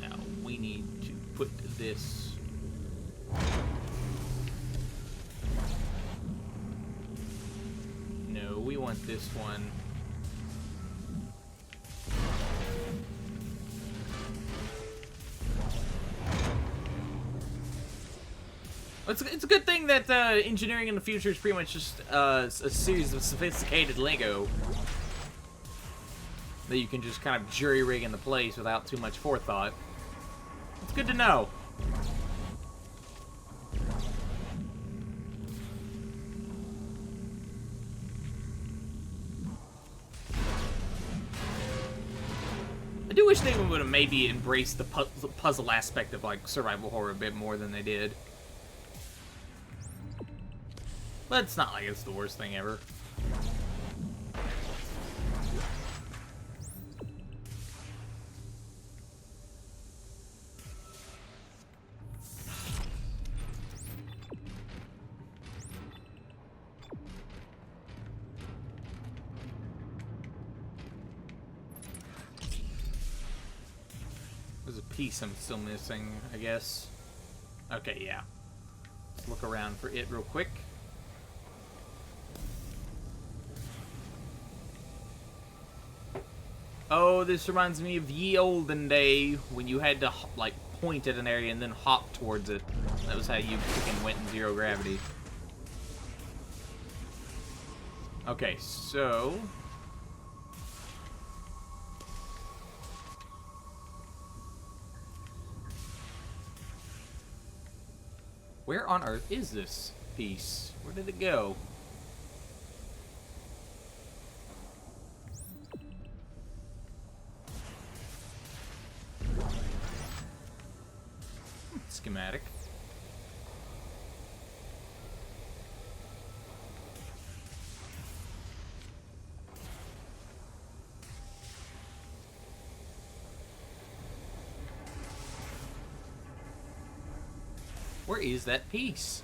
Now, we need to put this... No, we want this one. It's a good thing that engineering in the future is pretty much just a series of sophisticated Lego that you can just kind of jury-rig into place without too much forethought. It's good to know. I do wish they would have maybe embraced the puzzle aspect of, like, survival horror a bit more than they did. But it's not like it's the worst thing ever. There's a piece I'm still missing, I guess. Okay, yeah. Let's look around for it real quick. Oh, this reminds me of ye olden day when you had to, like, point at an area and then hop towards it. That was how you freaking went in zero gravity. Okay, so... where on earth is this piece? Where did it go? Schematic. Where is that piece?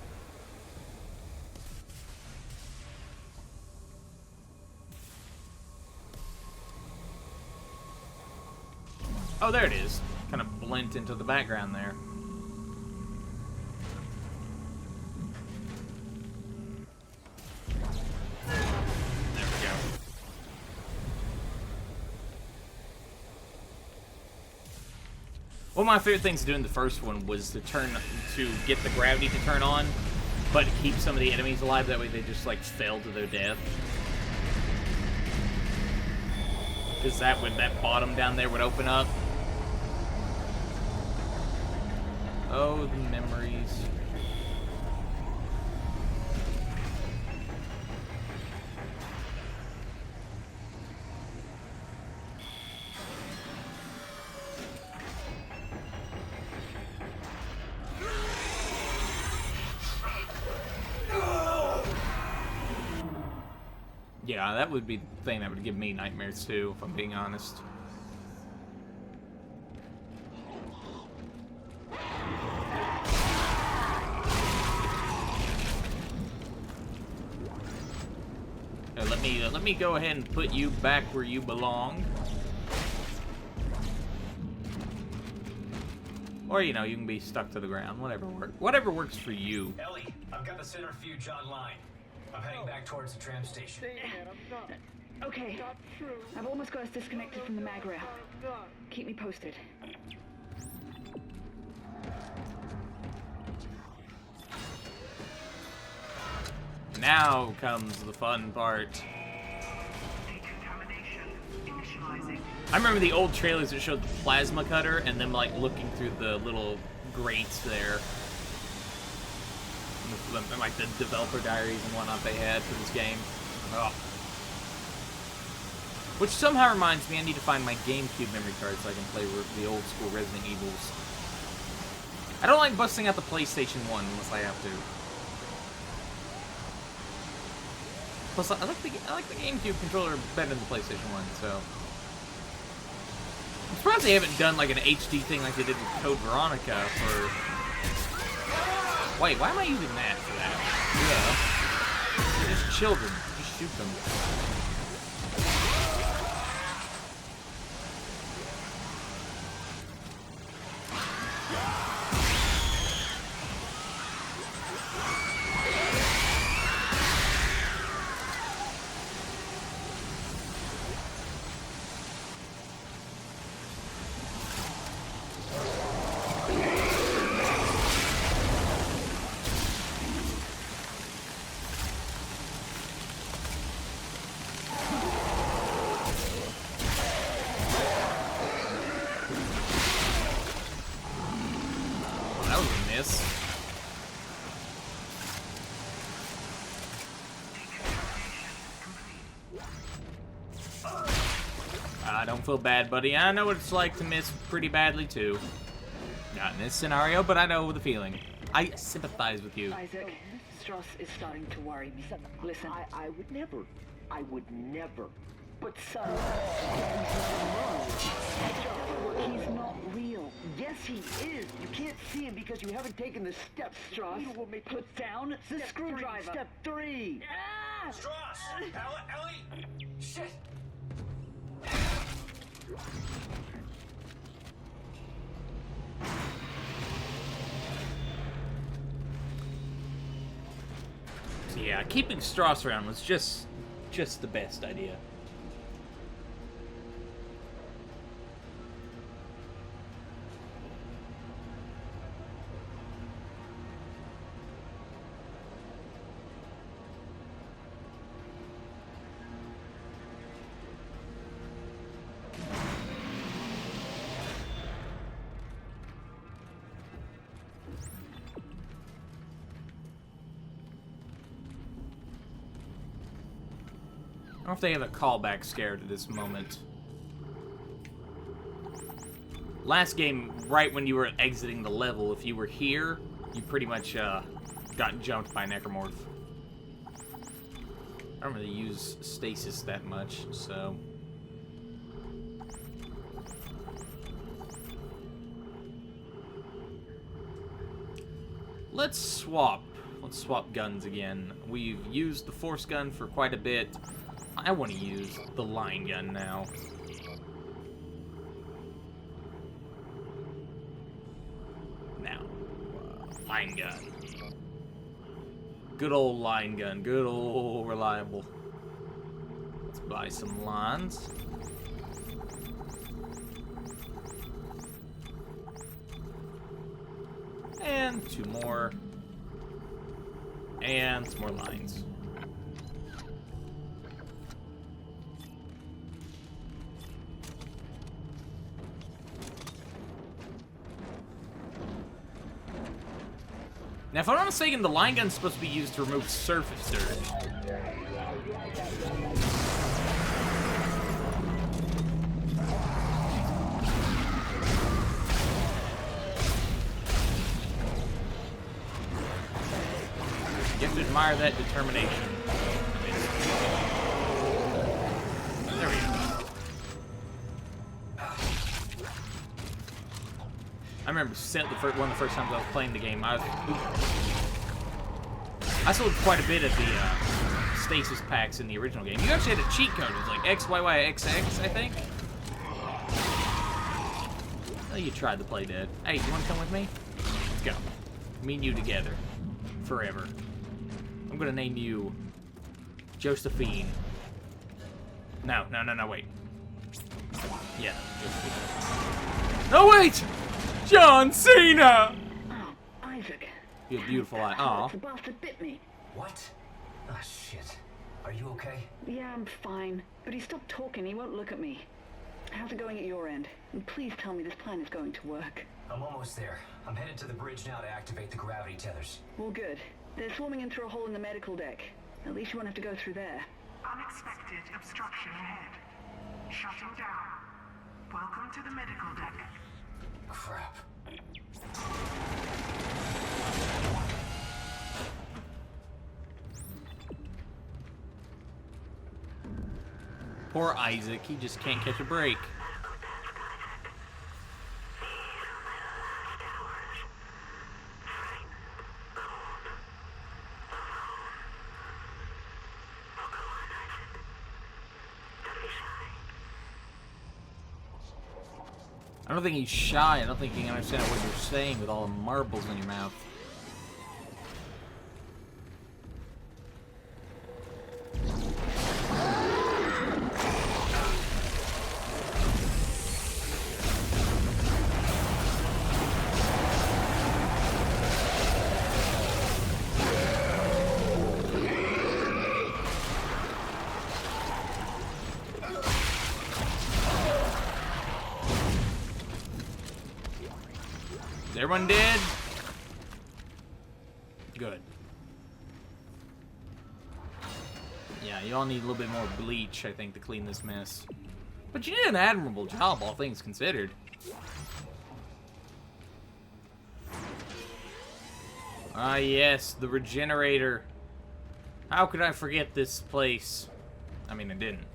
Oh, there it is. Kind of blent into the background there. One of my favorite things to do in the first one was to get the gravity to turn on, but keep some of the enemies alive. That way they just, like, fell to their death. Because that bottom down there would open up. Oh, the memories. Yeah, that would be the thing that would give me nightmares too, if I'm being honest. Let me go ahead and put you back where you belong. Or, you know, you can be stuck to the ground. Whatever works for you. Ellie, I've got the centrifuge online. I'm heading back towards the tram station. Okay. I've almost got us disconnected from the mag rail. Keep me posted. Now comes the fun part. I remember the old trailers that showed the plasma cutter and them like looking through the little grates there. And like the developer diaries and whatnot they had for this game. Oh. Which somehow reminds me I need to find my GameCube memory card so I can play the old school Resident Evils. I don't like busting out the PlayStation 1 unless I have to. Plus, I like the GameCube controller better than the PlayStation 1, so... I'm surprised they haven't done like an HD thing like they did with Code Veronica for... Wait, why am I using that for that? Yeah. They're just children. Just shoot them. Don't feel bad, buddy. I know what it's like to miss pretty badly, too. Not in this scenario, but I know the feeling. I sympathize with you. Isaac, Strauss is starting to worry me. Listen. I would never. But son, he's not real. yes, he is. You can't see him because you haven't taken the steps, Strauss. You want me put down the screwdriver. Step 3. Ah! Strauss! Ellie! Shit! So yeah, keeping Strauss around was just the best idea. I don't know if they have a callback scare to this moment. Last game, right when you were exiting the level, if you were here, you pretty much got jumped by necromorph. I don't really use stasis that much, so... Let's swap guns again. We've used the force gun for quite a bit. I want to use the line gun now. Now, line gun. Good old line gun. Good old reliable. Let's buy some lines. And 2 more. And some more lines. Now, if I'm not mistaken, the line gun's supposed to be used to remove surface dirt. You have to admire that determination. There we go. I remember one of the first times I was playing the game, I sold quite a bit of the stasis packs in the original game. You actually had a cheat code. It was like XYYXX, I think. Well, you tried to play dead. Hey, you want to come with me? Let's go. Me and you together. Forever. I'm going to name you Josephine. No, wait. Yeah, Josephine. No, wait! John Cena! Oh, Isaac. You have beautiful eyes. Aw. The bastard bit me. What? Ah, shit. Are you okay? Yeah, I'm fine. But he stopped talking. He won't look at me. How's it going at your end? And please tell me this plan is going to work. I'm almost there. I'm headed to the bridge now to activate the gravity tethers. Well, good. They're swarming in through a hole in the medical deck. At least you won't have to go through there. Unexpected obstruction ahead. Shutting down. Welcome to the medical deck. Crap. Poor Isaac, he just can't catch a break. I don't think he's shy. I don't think he can understand what you're saying with all the marbles in your mouth. Everyone dead? Good. Yeah, you all need a little bit more bleach, I think, to clean this mess. But you did an admirable job, all things considered. Ah, yes, the regenerator. How could I forget this place? I mean, I didn't.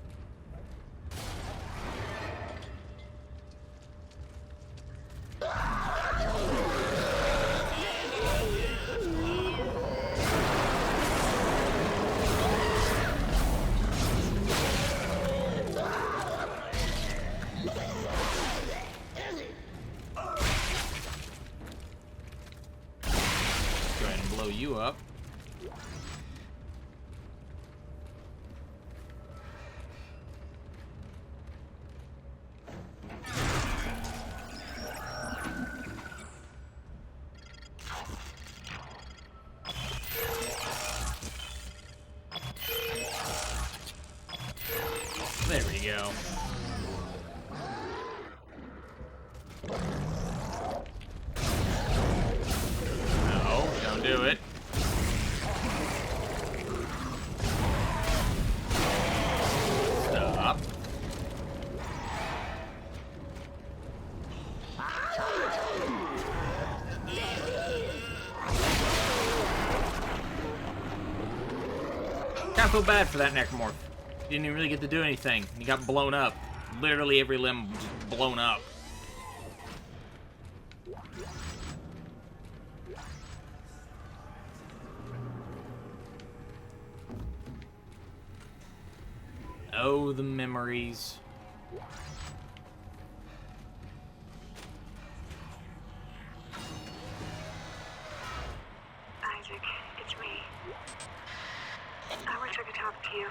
You up. There we go. No, don't do it. Stop. Kinda feel bad for that necromorph. Didn't even really get to do anything. He got blown up. Literally every limb just blown up. Oh, the memories. Isaac, it's me. I wish I could talk to you.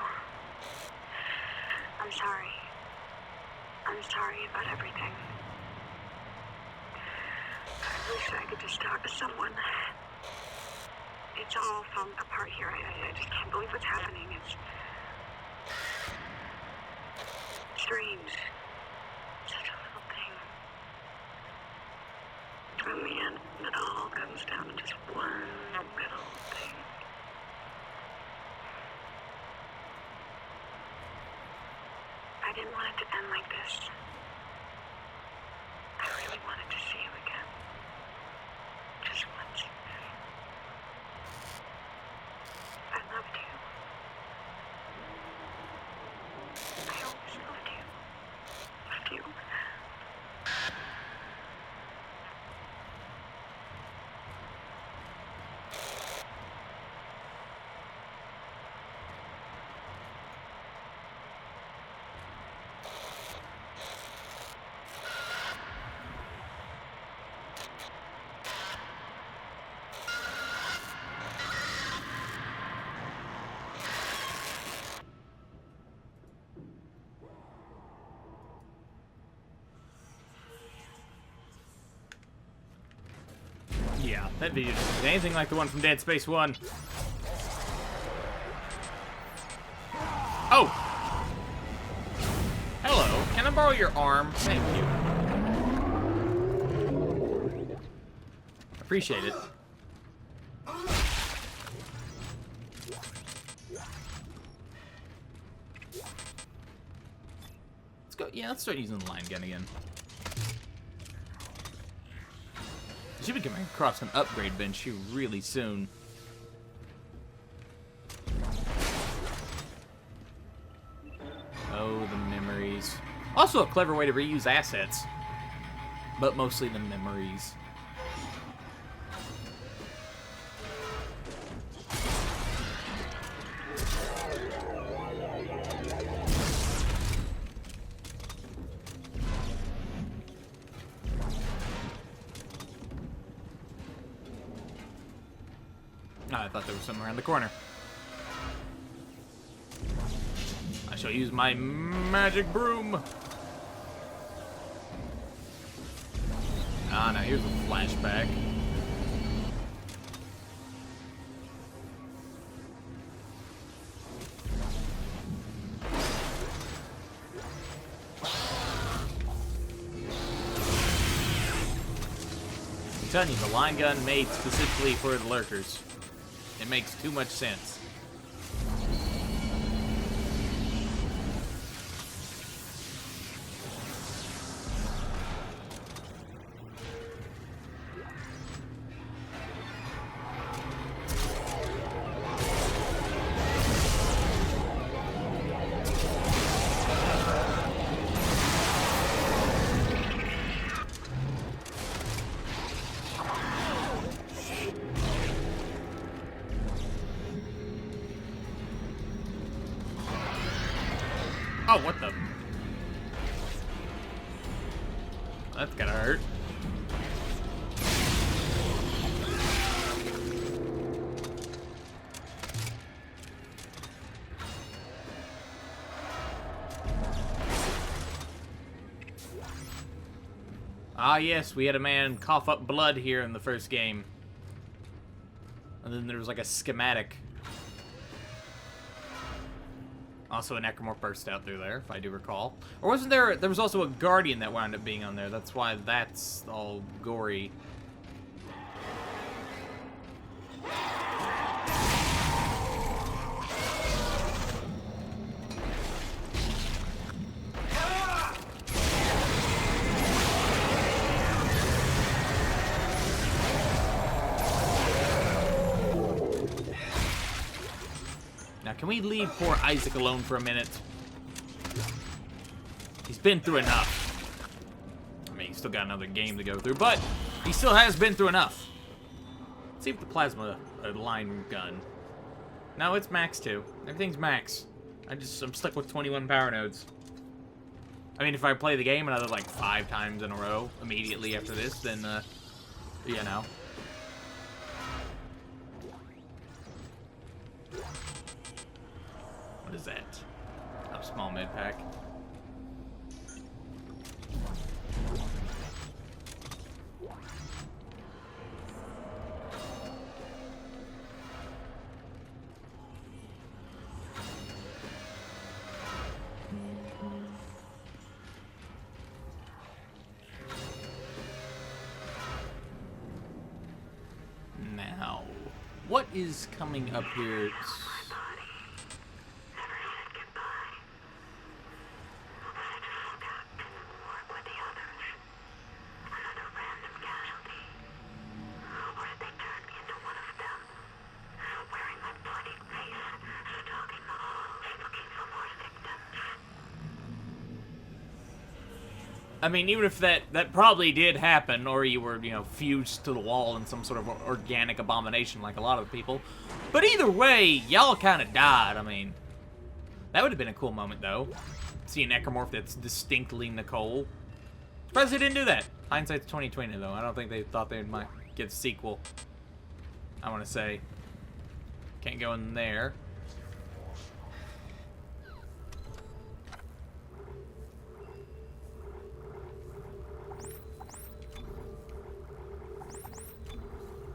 I'm sorry. I'm sorry about everything. I wish I could just talk to someone. It's all falling apart here. I just can't believe what's happening. It's strange. Such a little thing. In the end, it all comes down to just one little thing. I didn't want it to end like this. I really wanted to see you again. Just once. I loved you. I always loved you. Loved you. Yeah, that video doesn't look anything like the one from Dead Space 1. borrow your arm? Thank you. Appreciate it. Let's go. Yeah, let's start using the line gun again. I should be coming across an upgrade bench here really soon. Oh, the memories. Also a clever way to reuse assets. But mostly the memories. I thought there was something around the corner. I shall use my magic broom. Ah, now here's a flashback. I'm telling you, the line gun made specifically for the lurkers. It makes too much sense. Oh, what the? That's gonna hurt. Ah, yes, we had a man cough up blood here in the first game. And then there was like a schematic. Also, a necromorph burst out through there, if I do recall. Or wasn't there... There was also a guardian that wound up being on there. That's why that's all gory. Now, can we leave poor Isaac alone for a minute? He's been through enough. I mean, he's still got another game to go through, but he still has been through enough. Let's see if the plasma line gun. No, it's max too. Everything's max. I'm stuck with 21 power nodes. I mean, if I play the game another like 5 times in a row immediately after this, then you know. What is that? A small med pack. Now, what is coming up here? I mean, even if that probably did happen, or you were, you know, fused to the wall in some sort of organic abomination like a lot of people. But either way, y'all kind of died. I mean, that would have been a cool moment, though. See a necromorph that's distinctly Nicole. Surprised they didn't do that. Hindsight's 2020, though. I don't think they thought they might get a sequel. I want to say. Can't go in there.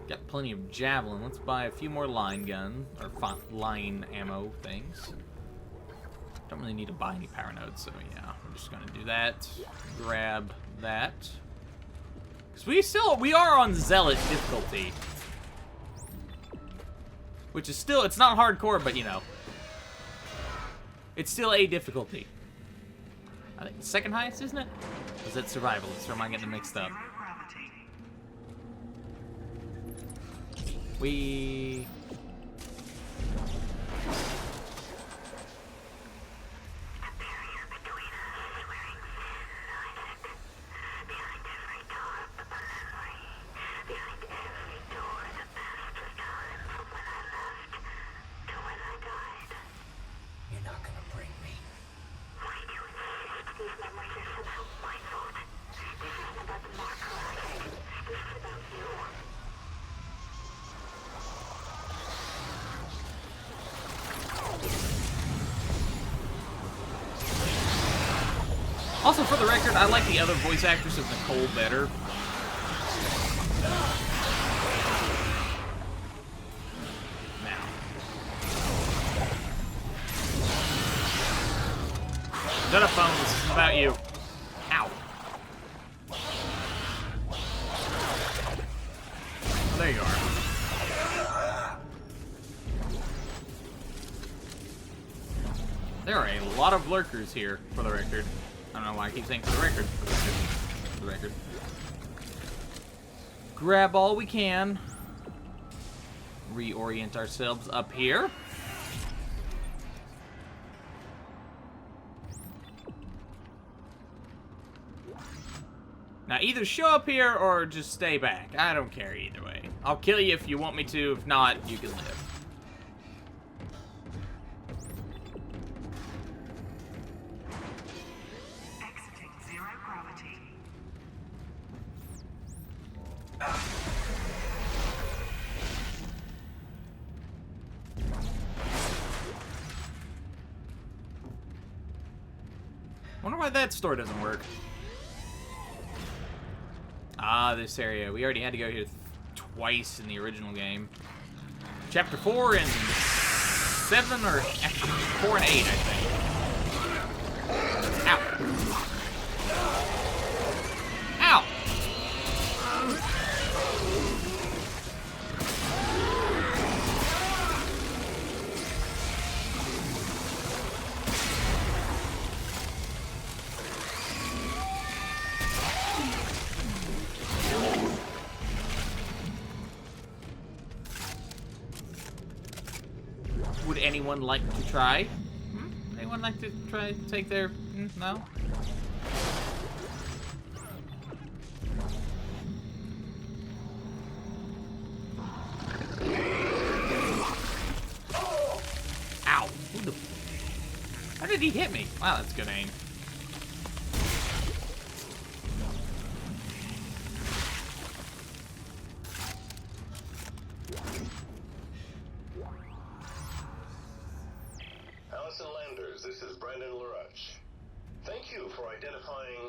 Got plenty of javelin. Let's buy a few more line gun or line ammo things. Don't really need to buy any power nodes, so yeah, we're just gonna do that. Grab that. Because we are on Zealot difficulty. Which is still, it's not hardcore, but you know. It's still a difficulty. I think the second highest, isn't it? Or is it survivalist, or am I getting them mixed up? We... You're not gonna bring me. Why do you insist these memories are somehow my fault? This isn't about the marker. This is about you. Also, for the record, I like the other voice actress of Nicole better. Now. Shut up, phone. This is about you. Ow. There you are. There are a lot of lurkers here, for the record. I don't know why I keep saying for the record. For the record. Grab all we can. Reorient ourselves up here. Now either show up here or just stay back. I don't care either way. I'll kill you if you want me to. If not, you can live. Wonder why that store doesn't work. Ah, this area. We already had to go here twice in the original game. Chapter 4 and 7, or actually 4 and 8, I think. Ow. Ow! Would anyone like to try? Anyone like to try to take their... No? Ow! Who the... How did he hit me? Wow, that's good aim.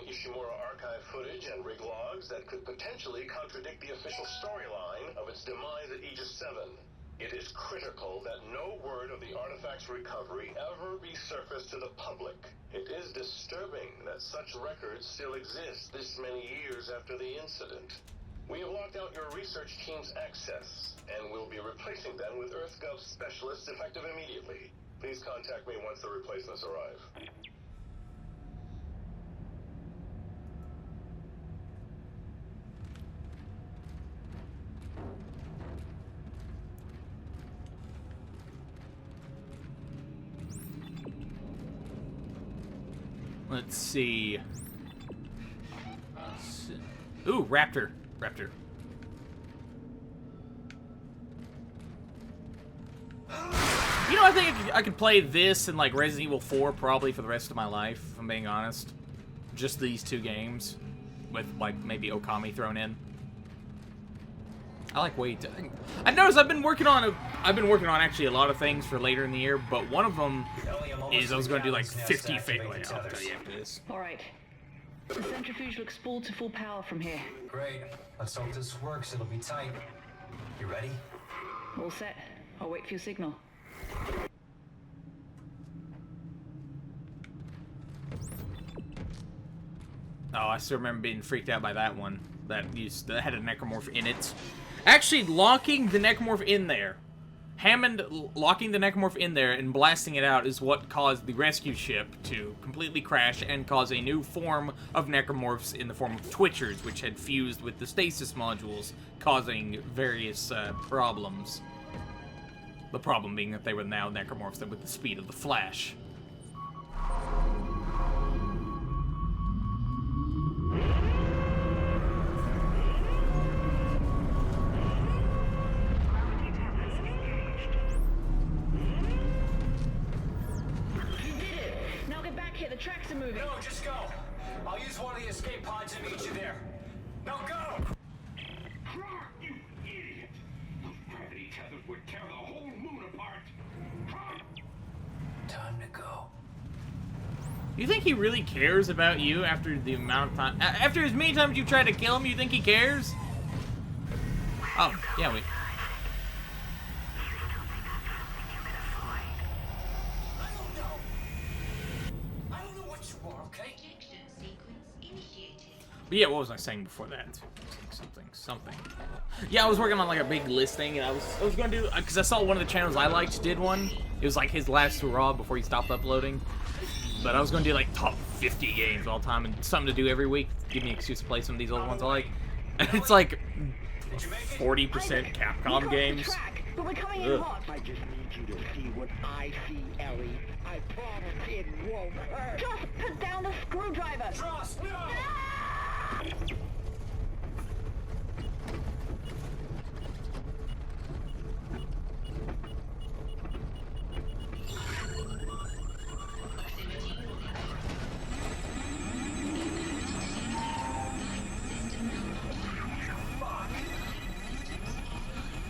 ISHIMURA archive footage and rig logs that could potentially contradict the official storyline of its demise at Aegis 7. It is critical that no word of the artifact's recovery ever be surfaced to the public. It is disturbing that such records still exist this many years after the incident. We have locked out your research team's access, and will be replacing them with EarthGov specialists effective immediately. Please contact me once the replacements arrive. Let's see. Ooh, Raptor. Raptor. You know, I think I could play this and like Resident Evil 4 probably for the rest of my life, if I'm being honest. Just these two games. With like maybe Okami thrown in. I like wait. I noticed I've been working on actually a lot of things for later in the year, but one of them is I was going to do like 50 fake layouts after this. All right. The centrifuge looks full to full power from here. Great. Let's hope this works. It'll be tight. You ready? All set. I'll wait for your signal. Oh, I still remember being freaked out by that one. That had a necromorph in it. Actually, locking the necromorph in there. Hammond locking the necromorph in there and blasting it out is what caused the rescue ship to completely crash and cause a new form of necromorphs in the form of twitchers, which had fused with the stasis modules, causing various problems. The problem being that they were now necromorphs that with the speed of the Flash. The tracks are moving. No, just go. I'll use one of the escape pods and meet you there. Now go! You idiot! Those gravity tethers would tear the whole moon apart. Time to go. You think he really cares about you after the amount of time... After as many times you tried to kill him, you think he cares? Oh, yeah, wait. But yeah, what was I saying before that? Something. Yeah, I was working on like a big listing, and I was going to do, because I saw one of the channels I liked did one. It was like his last hurrah before he stopped uploading. But I was going to do like top 50 games all time and something to do every week. Give me an excuse to play some of these old ones I like. And it's like 40% Capcom games. But we're coming in hot. I just need you to see what I see, Ellie. I promise it won't hurt. Just put down the screwdriver. Trust, no!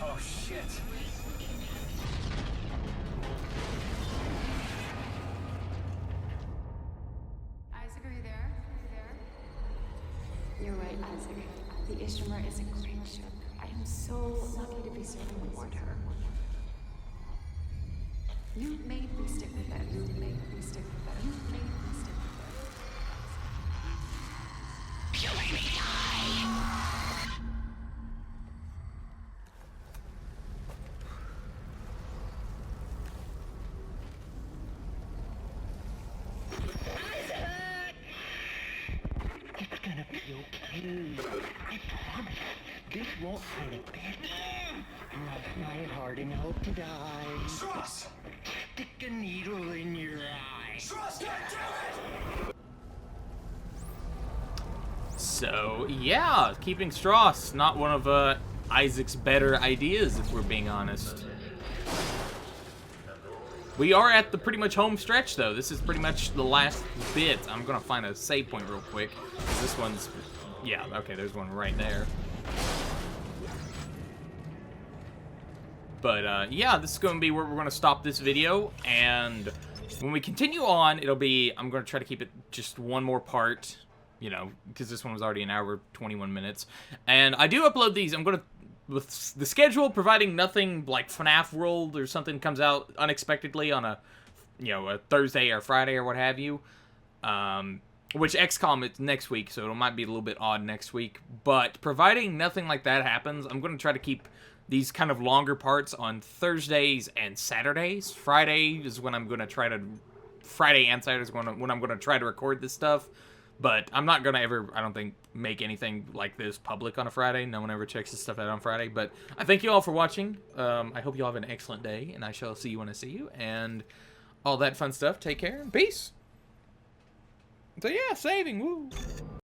Oh shit. Isaac, are you there? You're right, Isaac. The ISHIMURA is a great ship. I am so lucky to be serving aboard her. You made me stick with it. You made me stick with it. You made me stick with it. You made me die! It's gonna be okay. I promise. This won't hurt a bit. Cross my heart and hope to die. Trust! Stick a needle in your eye. Trust, goddammit! So, yeah, keeping Strauss, not one of Isaac's better ideas, if we're being honest. We are at the pretty much home stretch, though. This is pretty much the last bit. I'm going to find a save point real quick. This one's... Yeah, okay, there's one right there. But, yeah, this is going to be where we're going to stop this video. And when we continue on, it'll be... I'm going to try to keep it just one more part, you know, because this one was already an hour, 21 minutes. And I do upload these. I'm going to... With the schedule, providing nothing like FNAF World or something comes out unexpectedly on a, you know, a Thursday or Friday or what have you, which XCOM is next week, so it might be a little bit odd next week, but providing nothing like that happens, I'm going to try to keep these kind of longer parts on Thursdays and Saturdays. Friday is when I'm going to try to, Friday and Saturday is when I'm going to try to record this stuff. But I'm not going to ever, I don't think, make anything like this public on a Friday. No one ever checks this stuff out on Friday. But I thank you all for watching. I hope you all have an excellent day. And I shall see you when I see you. And all that fun stuff. Take care and peace. So yeah, saving. Woo.